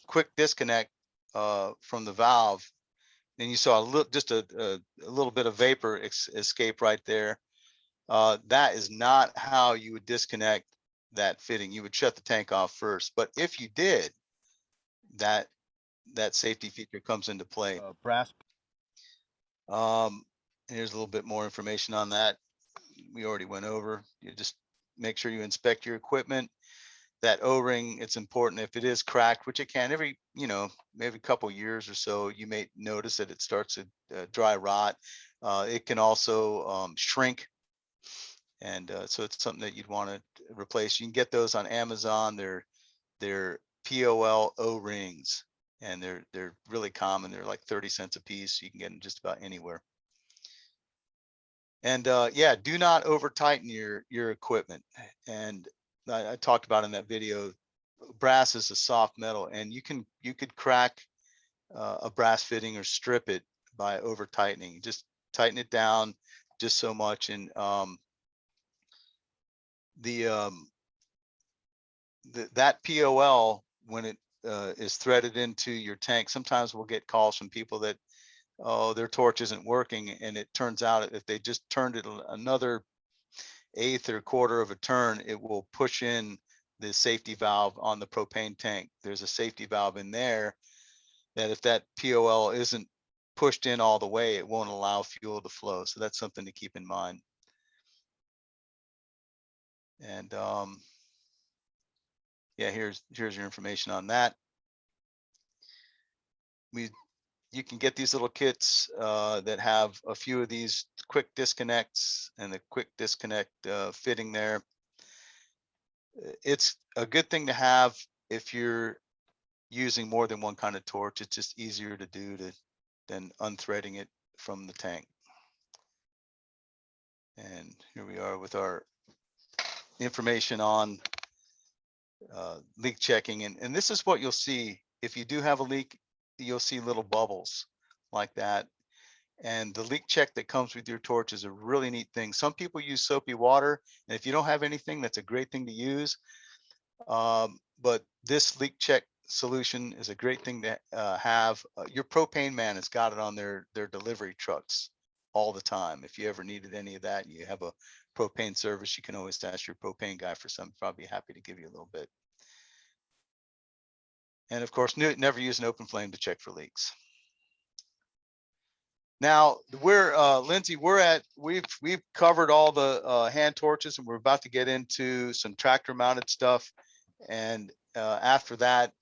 [SPEAKER 3] quick disconnect from the valve, and you saw just a little bit of vapor escape right there. That is not how you would disconnect that fitting. You would shut the tank off first. But if you did, that safety feature comes into play.
[SPEAKER 5] Brass.
[SPEAKER 3] Here's a little bit more information on that. We already went over. You just make sure you inspect your equipment. That O-ring, it's important if it is cracked, which it can every couple years or so, you may notice that it starts to dry rot. It can also shrink. And so it's something that you'd want to replace. You can get those on Amazon. They're POL O-rings, and they're really common. They're like 30 cents a piece. You can get them just about anywhere. And yeah, do not over tighten your equipment. And I talked about in that video, brass is a soft metal, and you could crack a brass fitting or strip it by over tightening. Just tighten it down just so much. And that POL, when it is threaded into your tank, sometimes we'll get calls from people that, oh, their torch isn't working, and it turns out if they just turned it another eighth or quarter of a turn, it will push in the safety valve on the propane tank. There's a safety valve in there that if that POL isn't pushed in all the way, it won't allow fuel to flow. So that's something to keep in mind. And yeah, here's your information on that. You can get these little kits that have a few of these quick disconnects and the quick disconnect fitting there. It's a good thing to have if you're using more than one kind of torch. It's just easier to do than unthreading it from the tank. And here we are with our information on leak checking. And this is what you'll see. If you do have a leak, you'll see little bubbles like that. And the leak check that comes with your torch is a really neat thing. Some people use soapy water, and if you don't have anything, that's a great thing to use. But this leak check solution is a great thing to have. Your propane man has got it on their delivery trucks all the time. If you ever needed any of that, and you have a propane service, you can always ask your propane guy for some. Probably happy to give you a little bit. And of course, never use an open flame to check for leaks. Now we're Lindsay, we've covered all the hand torches, and we're about to get into some tractor mounted stuff. And after that,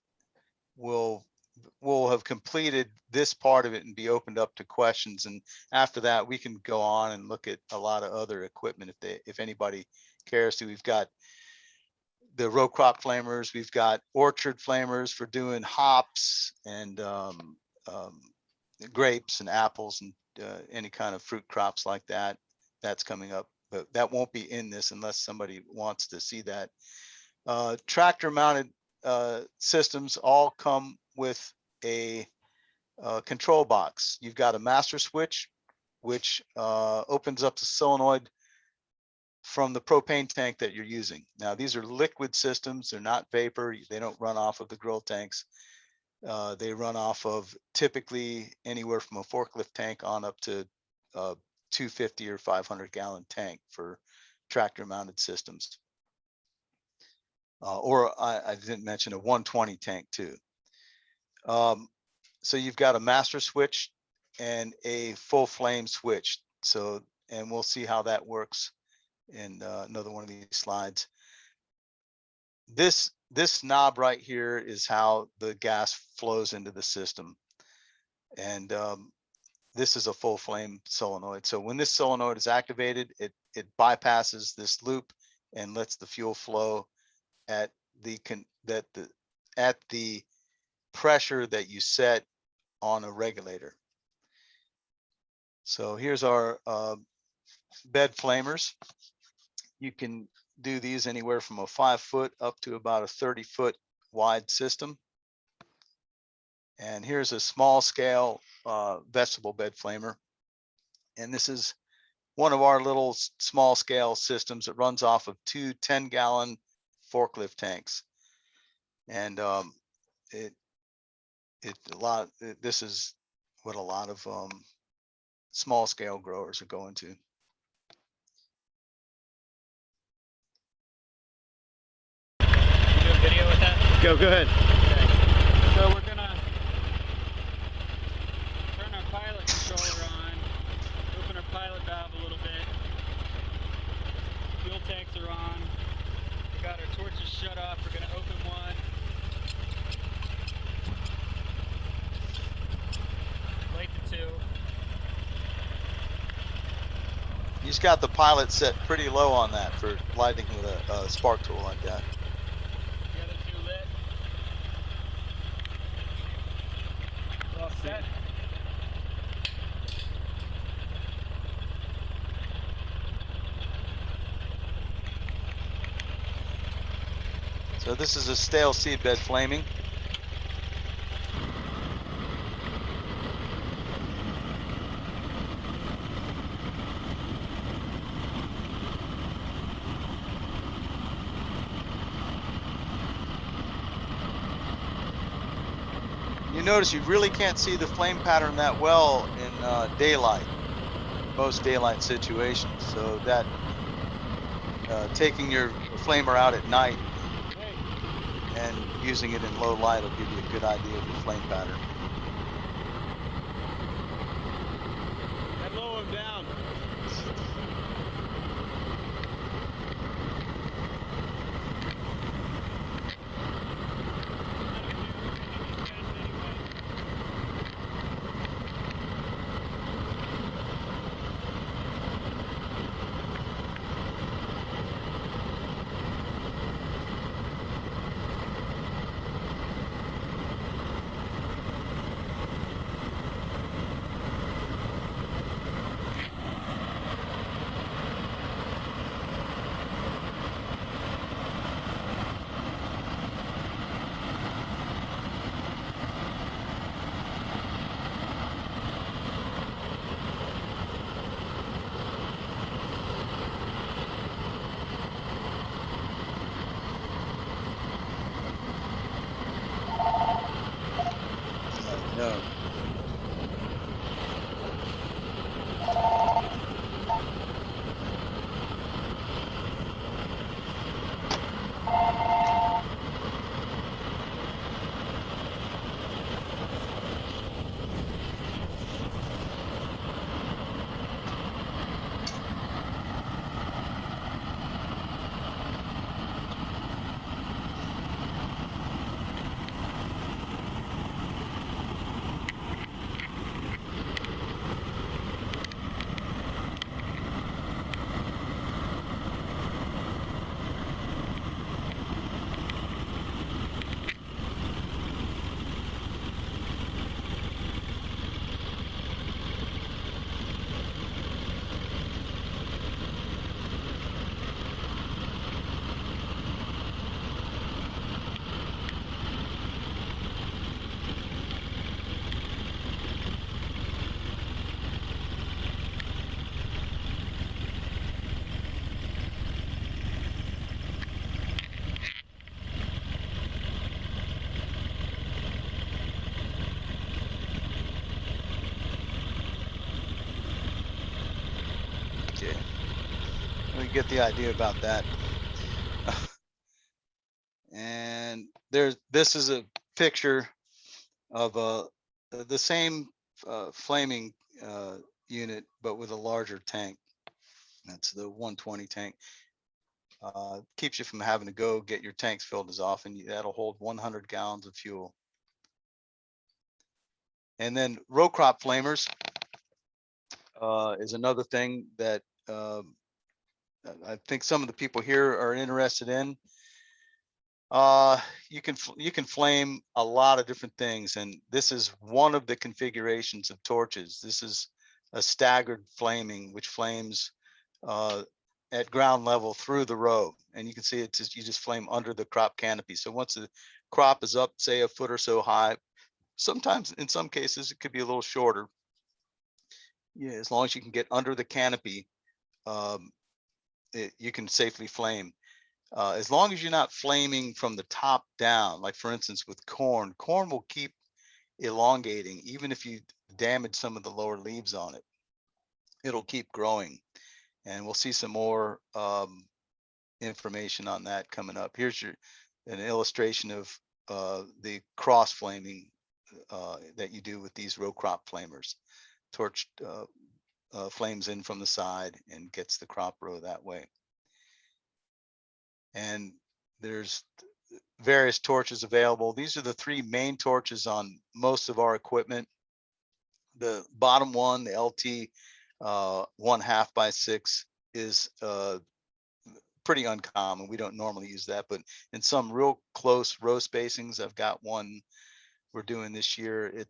[SPEAKER 3] we'll have completed this part of it and be opened up to questions. And after that, we can go on and look at a lot of other equipment if anybody cares to. We've got the row crop flamers, we've got orchard flamers for doing hops and grapes and apples and any kind of fruit crops like that. That's coming up, but that won't be in this unless somebody wants to see that. Tractor mounted systems all come with a control box. You've got a master switch, which opens up the solenoid from the propane tank that you're using. Now, these are liquid systems. They're not vapor. They don't run off of the grill tanks. They run off of typically anywhere from a forklift tank on up to 250 or 500 gallon tank for tractor mounted systems. Or I didn't mention a 120 tank too. So you've got a master switch and a full flame switch. So, and we'll see how that works in another one of these slides. This knob right here is how the gas flows into the system. And this is a full flame solenoid. So when this solenoid is activated, it bypasses this loop and lets the fuel flow at the pressure that you set on a regulator. So here's our bed flamers. You can do these anywhere from a 5 foot up to about a 30 foot wide system. And here's a small scale vegetable bed flamer. And this is one of our little small scale systems that runs off of 2 10-gallon forklift tanks. And this is what a lot of small scale growers are going to.
[SPEAKER 2] Video with that?
[SPEAKER 5] Go ahead.
[SPEAKER 2] Okay. So we're gonna turn our pilot controller on, open our pilot valve a little bit. Fuel tanks are on. We got our torches shut off. We're gonna open one. Light the two.
[SPEAKER 3] You just got the pilot set pretty low on that for lighting with a spark tool like that.
[SPEAKER 2] The other two lit. All set.
[SPEAKER 3] So this is a stale seed bed flaming. You notice you really can't see the flame pattern that well in daylight, most daylight situations. So that taking your flamer out at night and using it in low light will give you a good idea of the flame pattern.
[SPEAKER 5] And lower him down.
[SPEAKER 3] get the idea about that. And this is a picture of the same flaming unit, but with a larger tank. That's the 120 tank. Keeps you from having to go get your tanks filled as often. That'll hold 100 gallons of fuel. And then row crop flamers is another thing that I think some of the people here are interested in. You can flame a lot of different things, and this is one of the configurations of torches. This is a staggered flaming, which flames at ground level through the row, and you can see it just, you just flame under the crop canopy. So once the crop is up, say a foot or so high, sometimes in some cases it could be a little shorter. Yeah, as long as you can get under the canopy, you can safely flame. As long as you're not flaming from the top down, like for instance with corn will keep elongating. Even if you damage some of the lower leaves on it, it'll keep growing. And we'll see some more information on that coming up. Here's an illustration of the cross flaming that you do with these row crop flamers. Torch flames in from the side and gets the crop row that way. And there's various torches available. These are the three main torches on most of our equipment. The bottom one, the LT 1/2 by 6, is pretty uncommon. We don't normally use that, but in some real close row spacings, I've got one we're doing this year.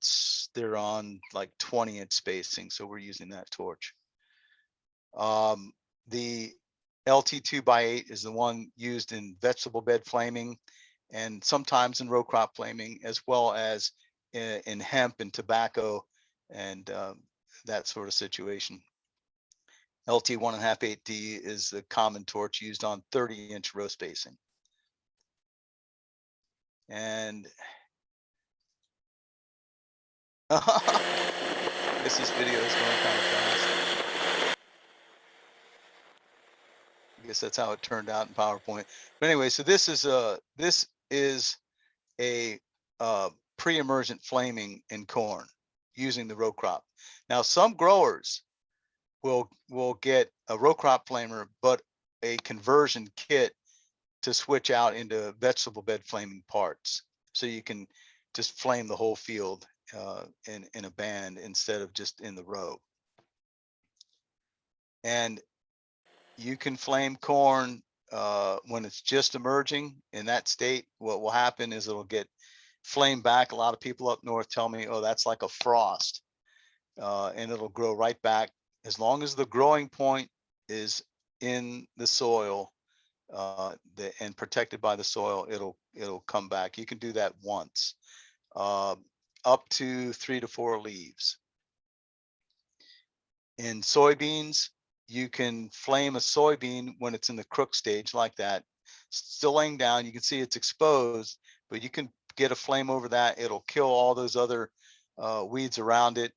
[SPEAKER 3] They're on like 20-inch spacing, so we're using that torch. The LT 2x8 is the one used in vegetable bed flaming and sometimes in row crop flaming, as well as in hemp and tobacco and that sort of situation. LT 1.5 8D is the common torch used on 30-inch row spacing. And I guess this video is going kind of fast. I guess that's how it turned out in PowerPoint. But anyway, so this is a pre-emergent flaming in corn using the row crop. Now, some growers will get a row crop flamer, but a conversion kit to switch out into vegetable bed flaming parts. So you can just flame the whole field in a band instead of just in the row. And you can flame corn when it's just emerging in that state. What will happen is it'll get flamed back. A lot of people up north tell me, oh, that's like a frost, and it'll grow right back. As long as the growing point is in the soil and protected by the soil, it'll come back. You can do that once, up to 3 to 4 leaves. In soybeans, you can flame a soybean when it's in the crook stage like that, still laying down. You can see it's exposed, but you can get a flame over that. It'll kill all those other weeds around it,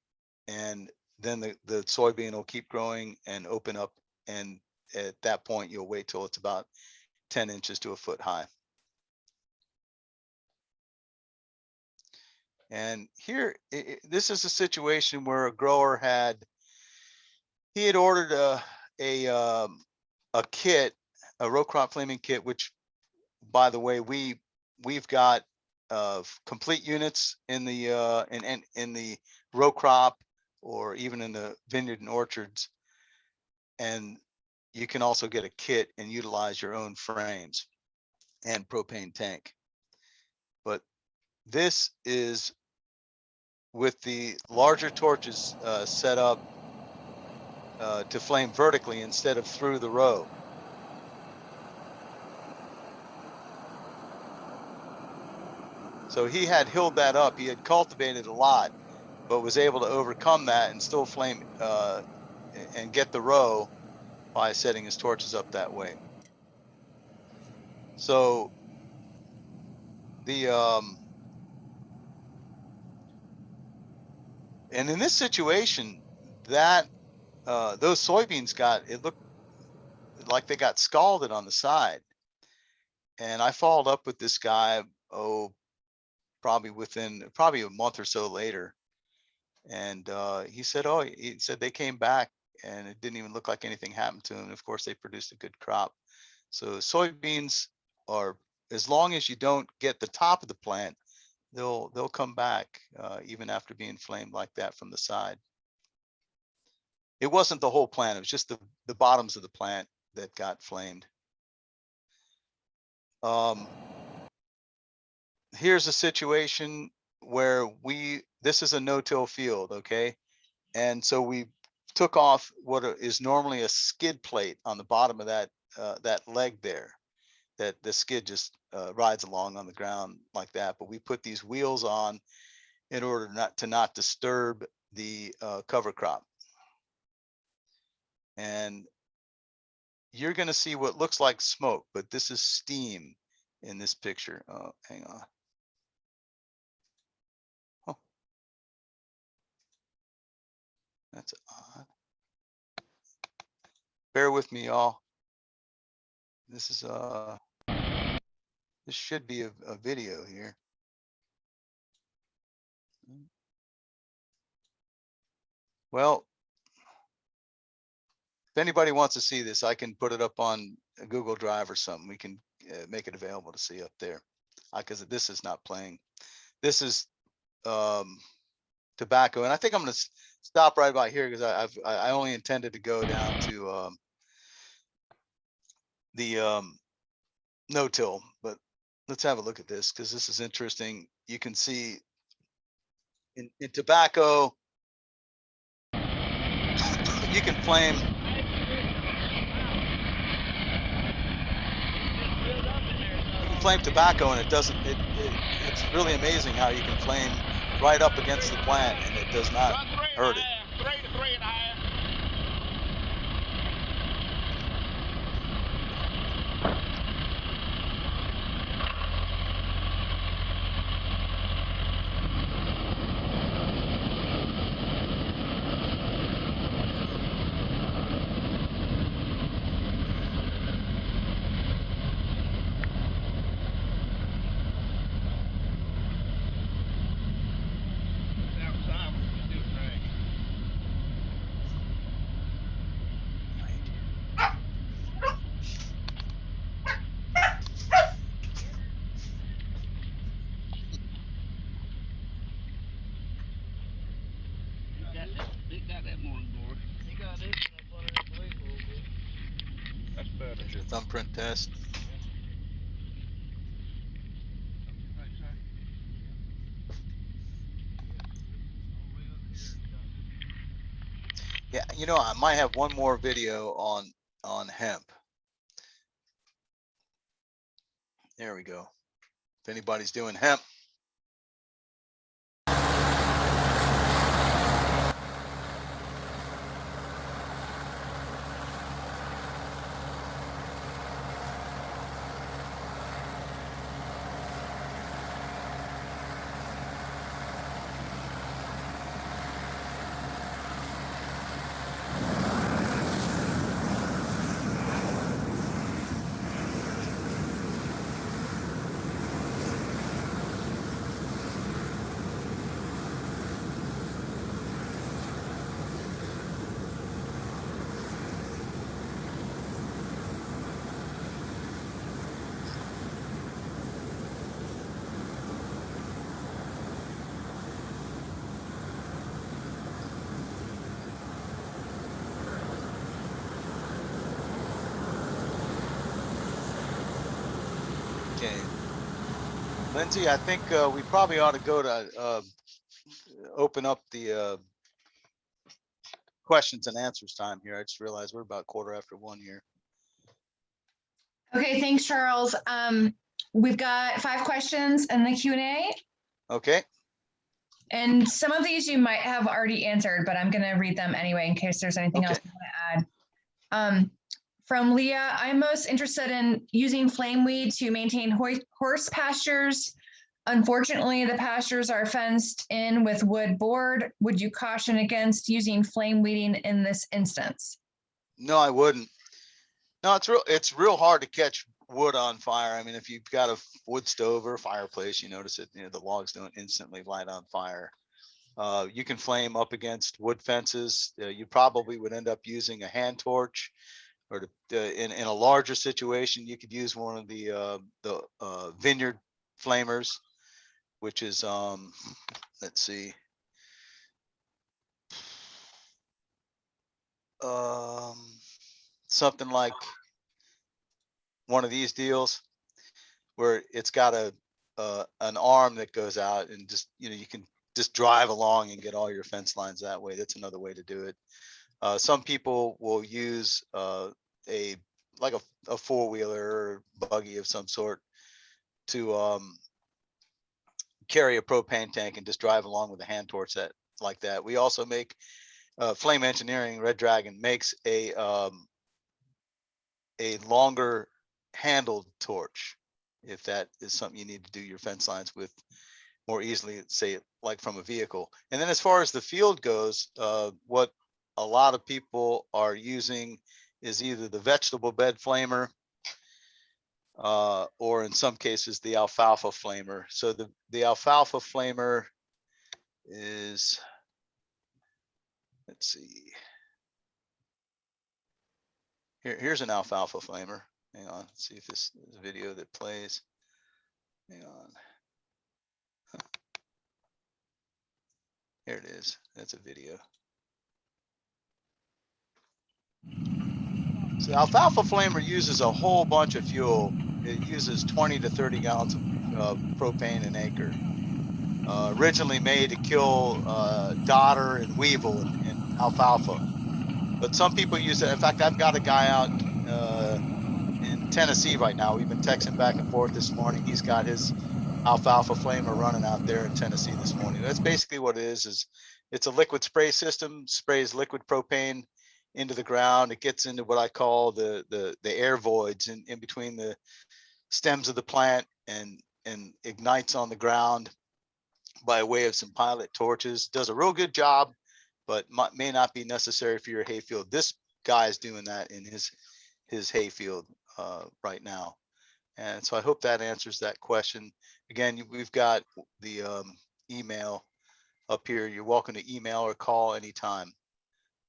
[SPEAKER 3] and then the soybean will keep growing and open up, and at that point you'll wait till it's about 10 inches to a foot high. And here, this is a situation where a grower had ordered a kit, a row crop flaming kit, which, by the way, we've got complete units in the in the row crop, or even in the vineyard and orchards. And you can also get a kit and utilize your own frames and propane tank. But this is with the larger torches set up to flame vertically instead of through the row. So he had hilled that up. He had cultivated a lot, but was able to overcome that and still flame and get the row by setting his torches up that way. So the and in this situation, that those soybeans like they got scalded on the side. And I followed up with this guy, probably a month or so later. And he said, they came back and it didn't even look like anything happened to them. And of course, they produced a good crop. So soybeans are, as long as you don't get the top of the plant, they'll come back even after being flamed like that from the side. It wasn't the whole plant, it was just the bottoms of the plant that got flamed. Here's a situation where this is a no-till field, okay? And so we took off what is normally a skid plate on the bottom of that leg there, that the skid just rides along on the ground like that. But we put these wheels on in order not disturb the cover crop. And you're going to see what looks like smoke, but this is steam in this picture. Oh, hang on. Oh, that's odd. Bear with me, y'all. This is this should be a video here. Well, if anybody wants to see this, I can put it up on a Google Drive or something. We can make it available to see up there, because this is not playing. This is tobacco, and I think I'm going to stop right about here because I only intended to go down to the no-till, but let's have a look at this because this is interesting. You can see in tobacco, you can flame. Flame tobacco and it doesn't, it's really amazing how you can flame right up against the plant and it does not hurt it. There's your thumbprint test. Yeah, you know, I might have one more video on hemp. There we go. If anybody's doing hemp. Okay, Lindsay, I think we probably ought to go to open up the questions and answers time here. I just realized we're about 1:15 here.
[SPEAKER 1] Okay, thanks, Charles. We've got 5 questions in the Q&A.
[SPEAKER 3] Okay.
[SPEAKER 1] And some of these you might have already answered, but I'm going to read them anyway in case there's anything else you want to add. From Leah, I'm most interested in using flame weed to maintain horse pastures. Unfortunately, the pastures are fenced in with wood board. Would you caution against using flame weeding in this instance?
[SPEAKER 3] No, I wouldn't. No, it's real hard to catch wood on fire. I mean, if you've got a wood stove or a fireplace, you notice it, the logs don't instantly light on fire. You can flame up against wood fences. You probably would end up using a hand torch, or in a larger situation, you could use one of the vineyard flamers, which is let's see, something like one of these deals where it's got an arm that goes out, and just, you can just drive along and get all your fence lines that way. That's another way to do it. Some people will use like a four-wheeler or buggy of some sort to carry a propane tank and just drive along with a hand torch like that. We also make Flame Engineering, Red Dragon makes a longer handled torch, if that is something you need to do your fence lines with more easily, say like from a vehicle. And then as far as the field goes, what a lot of people are using is either the vegetable bed flamer, or in some cases the alfalfa flamer. So the alfalfa flamer is, let's see, here's an alfalfa flamer. Hang on, let's see if this is a video that plays. Hang on. Here it is. That's a video. So alfalfa flamer uses a whole bunch of fuel. It uses 20 to 30 gallons of propane an acre. Originally made to kill dodder and weevil in alfalfa. But some people use it. In fact, I've got a guy out in Tennessee right now. We've been texting back and forth this morning. He's got his alfalfa flamer running out there in Tennessee this morning. That's basically what it is it's a liquid spray system, sprays liquid propane into the ground. It gets into what I call the air voids in between the stems of the plant, and ignites on the ground by way of some pilot torches. Does a real good job, but may not be necessary for your hayfield. This guy is doing that in his hayfield right now. And so I hope that answers that question. Again, we've got the email up here. You're welcome to email or call anytime.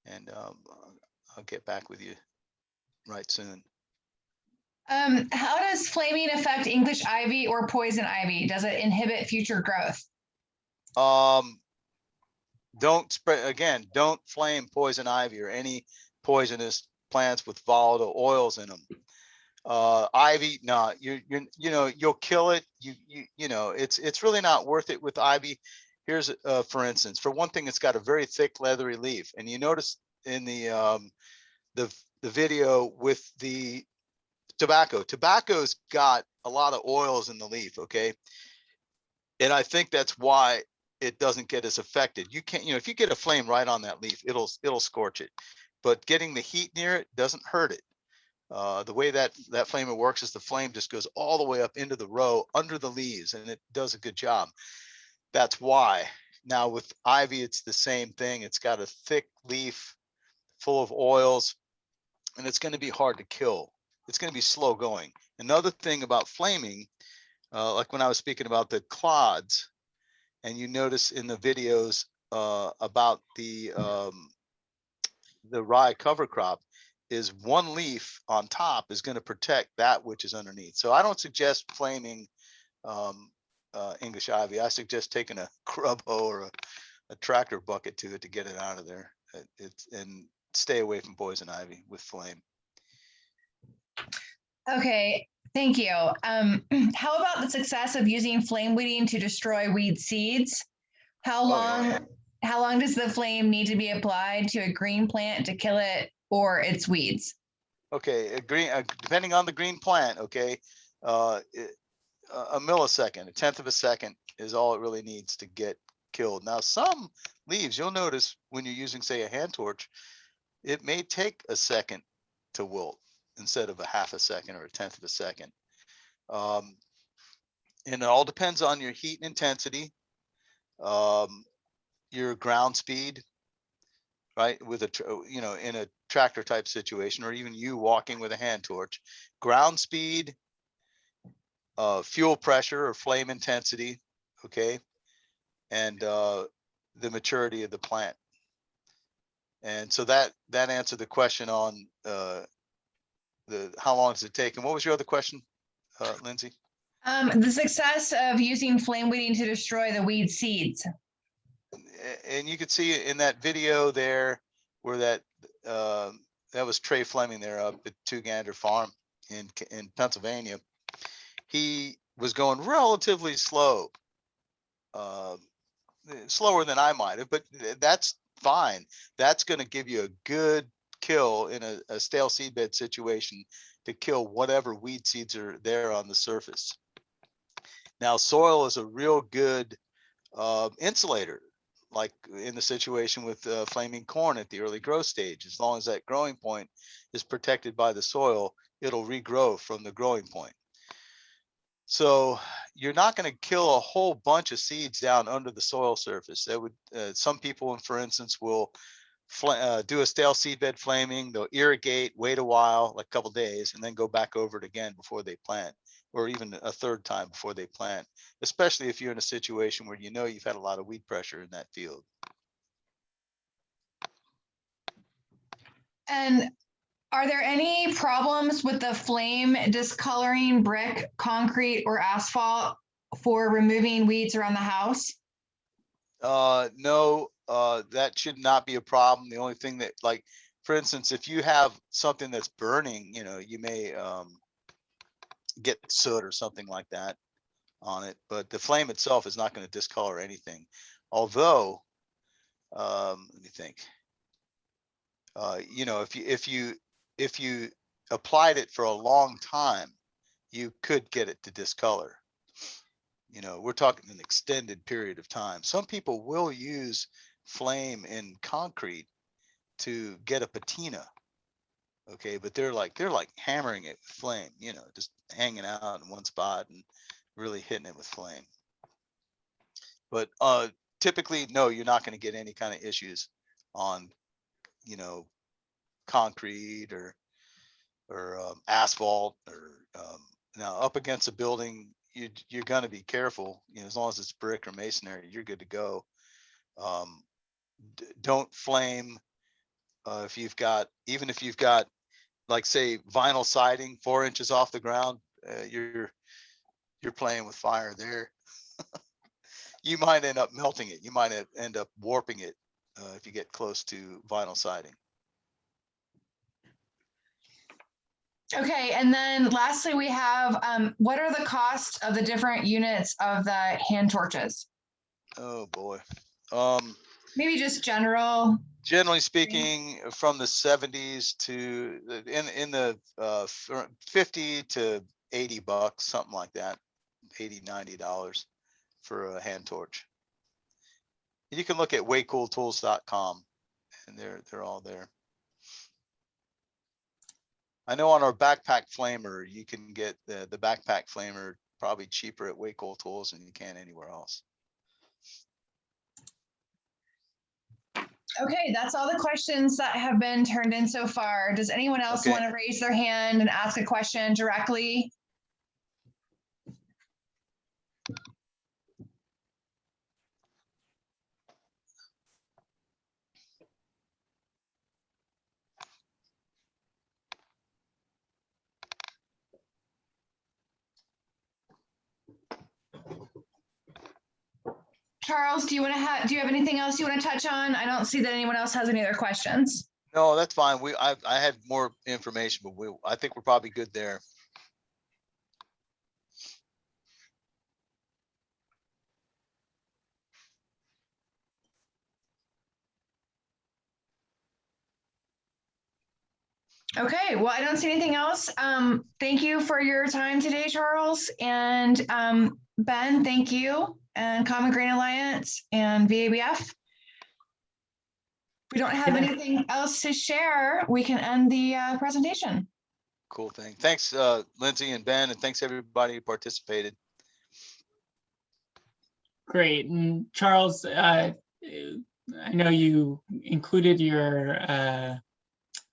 [SPEAKER 3] And I'll get back with you right soon.
[SPEAKER 1] How does flaming affect English ivy or poison ivy? Does it inhibit future growth?
[SPEAKER 3] Don't flame poison ivy or any poisonous plants with volatile oils in them. Ivy, no, you'll kill it. It's really not worth it with ivy. Here's for instance, for one thing, it's got a very thick leathery leaf, and you notice in the video with the tobacco's got a lot of oils in the leaf. Okay, and I think that's why it doesn't get as affected. You can't, if you get a flame right on that leaf, it'll scorch it, but getting the heat near it doesn't hurt it. The way that flamer works is the flame just goes all the way up into the row under the leaves, and it does a good job. That's why. Now with ivy, it's the same thing. It's got a thick leaf full of oils, and it's going to be hard to kill. It's going to be slow going. Another thing about flaming, like when I was speaking about the clods, and you notice in the videos about the rye cover crop, is one leaf on top is going to protect that which is underneath. So I don't suggest flaming English ivy. I suggest taking a grub hoe or a tractor bucket to it to get it out of there. And stay away from poison ivy with flame.
[SPEAKER 1] Okay, thank you. How about the success of using flame weeding to destroy weed seeds? How long does the flame need to be applied to a green plant to kill it or its weeds?
[SPEAKER 3] Okay, depending on the green plant, okay, a millisecond, a tenth of a second is all it really needs to get killed. Now, some leaves, you'll notice when you're using, say, a hand torch, it may take a second to wilt instead of a half a second or a tenth of a second. And it all depends on your heat and intensity, your ground speed, right? With in a tractor type situation, or even you walking with a hand torch. Ground speed, fuel pressure or flame intensity, okay, and the maturity of the plant. And so that answered the question on how long does it take? And what was your other question, Lindsay?
[SPEAKER 1] The success of using flame weeding to destroy the weed seeds.
[SPEAKER 3] And you could see in that video there where that was Trey Fleming there up at Two Gander Farm in Pennsylvania. He was going relatively slow, slower than I might have, but that's fine. That's going to give you a good kill in a stale seedbed situation to kill whatever weed seeds are there on the surface. Now, soil is a real good insulator, like in the situation with flaming corn at the early growth stage. As long as that growing point is protected by the soil, it'll regrow from the growing point. So you're not going to kill a whole bunch of seeds down under the soil surface. That would some people, for instance, will do a stale seedbed flaming. They'll irrigate, wait a while, like a couple days, and then go back over it again before they plant, or even a third time before they plant, especially if you're in a situation where you've had a lot of weed pressure in that field.
[SPEAKER 1] And are there any problems with the flame discoloring brick, concrete, or asphalt for removing weeds around the house?
[SPEAKER 3] No, that should not be a problem. The only thing that, like, for instance, if you have something that's burning, you may get soot or something like that on it, but the flame itself is not going to discolor anything. Although, let me think. If you applied it for a long time, you could get it to discolor. We're talking an extended period of time. Some people will use flame in concrete to get a patina. Okay, but they're like hammering it with flame, just hanging out in one spot and really hitting it with flame. But typically, no, you're not going to get any kind of issues on, concrete or asphalt or now up against a building. You're going to be careful. As long as it's brick or masonry, you're good to go. Don't flame even if you've got, like, say, vinyl siding 4 inches off the ground. You're playing with fire there. You might end up melting it. You might end up warping it if you get close to vinyl siding.
[SPEAKER 1] Okay, and then lastly, we have what are the costs of the different units of the hand torches?
[SPEAKER 3] Oh boy.
[SPEAKER 1] Maybe just general.
[SPEAKER 3] Generally speaking, from the 70s to in the 50 to $80, something like that, $80-$90 for a hand torch. You can look at waycooltools.com, and they're all there. I know on our backpack flamer, you can get the backpack flamer probably cheaper at Waycool Tools than you can anywhere else.
[SPEAKER 1] Okay, that's all the questions that have been turned in so far. Does anyone else want to raise their hand and ask a question directly? Charles, do you have anything else you want to touch on? I don't see that anyone else has any other questions.
[SPEAKER 3] No, that's fine. I had more information, but I think we're probably good there.
[SPEAKER 1] Okay, well, I don't see anything else. Thank you for your time today, Charles. And Ben, thank you. And Common Grain Alliance and VABF. If we don't have anything else to share, we can end the presentation.
[SPEAKER 3] Cool thing. Thanks, Lindsay and Ben, and thanks everybody who participated.
[SPEAKER 2] Great. And Charles, I know you included your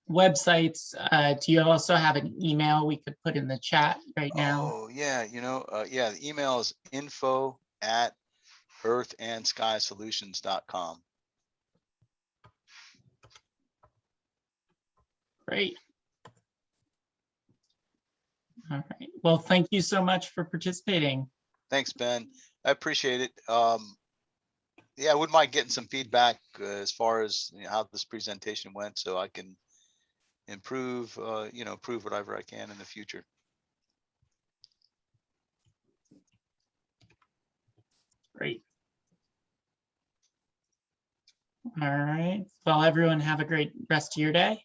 [SPEAKER 2] websites. Do you also have an email we could put in the chat right now?
[SPEAKER 3] Oh, yeah, yeah, the email is info@earthandskysolutions.com.
[SPEAKER 2] Great. All right. Well, thank you so much for participating.
[SPEAKER 3] Thanks, Ben. I appreciate it. Yeah, I wouldn't mind getting some feedback as far as how this presentation went, so I can improve, improve whatever I can in the future.
[SPEAKER 2] Great. All right. Well, everyone have a great rest of your day.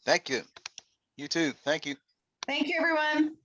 [SPEAKER 3] Thank you. You too. Thank you.
[SPEAKER 1] Thank you, everyone.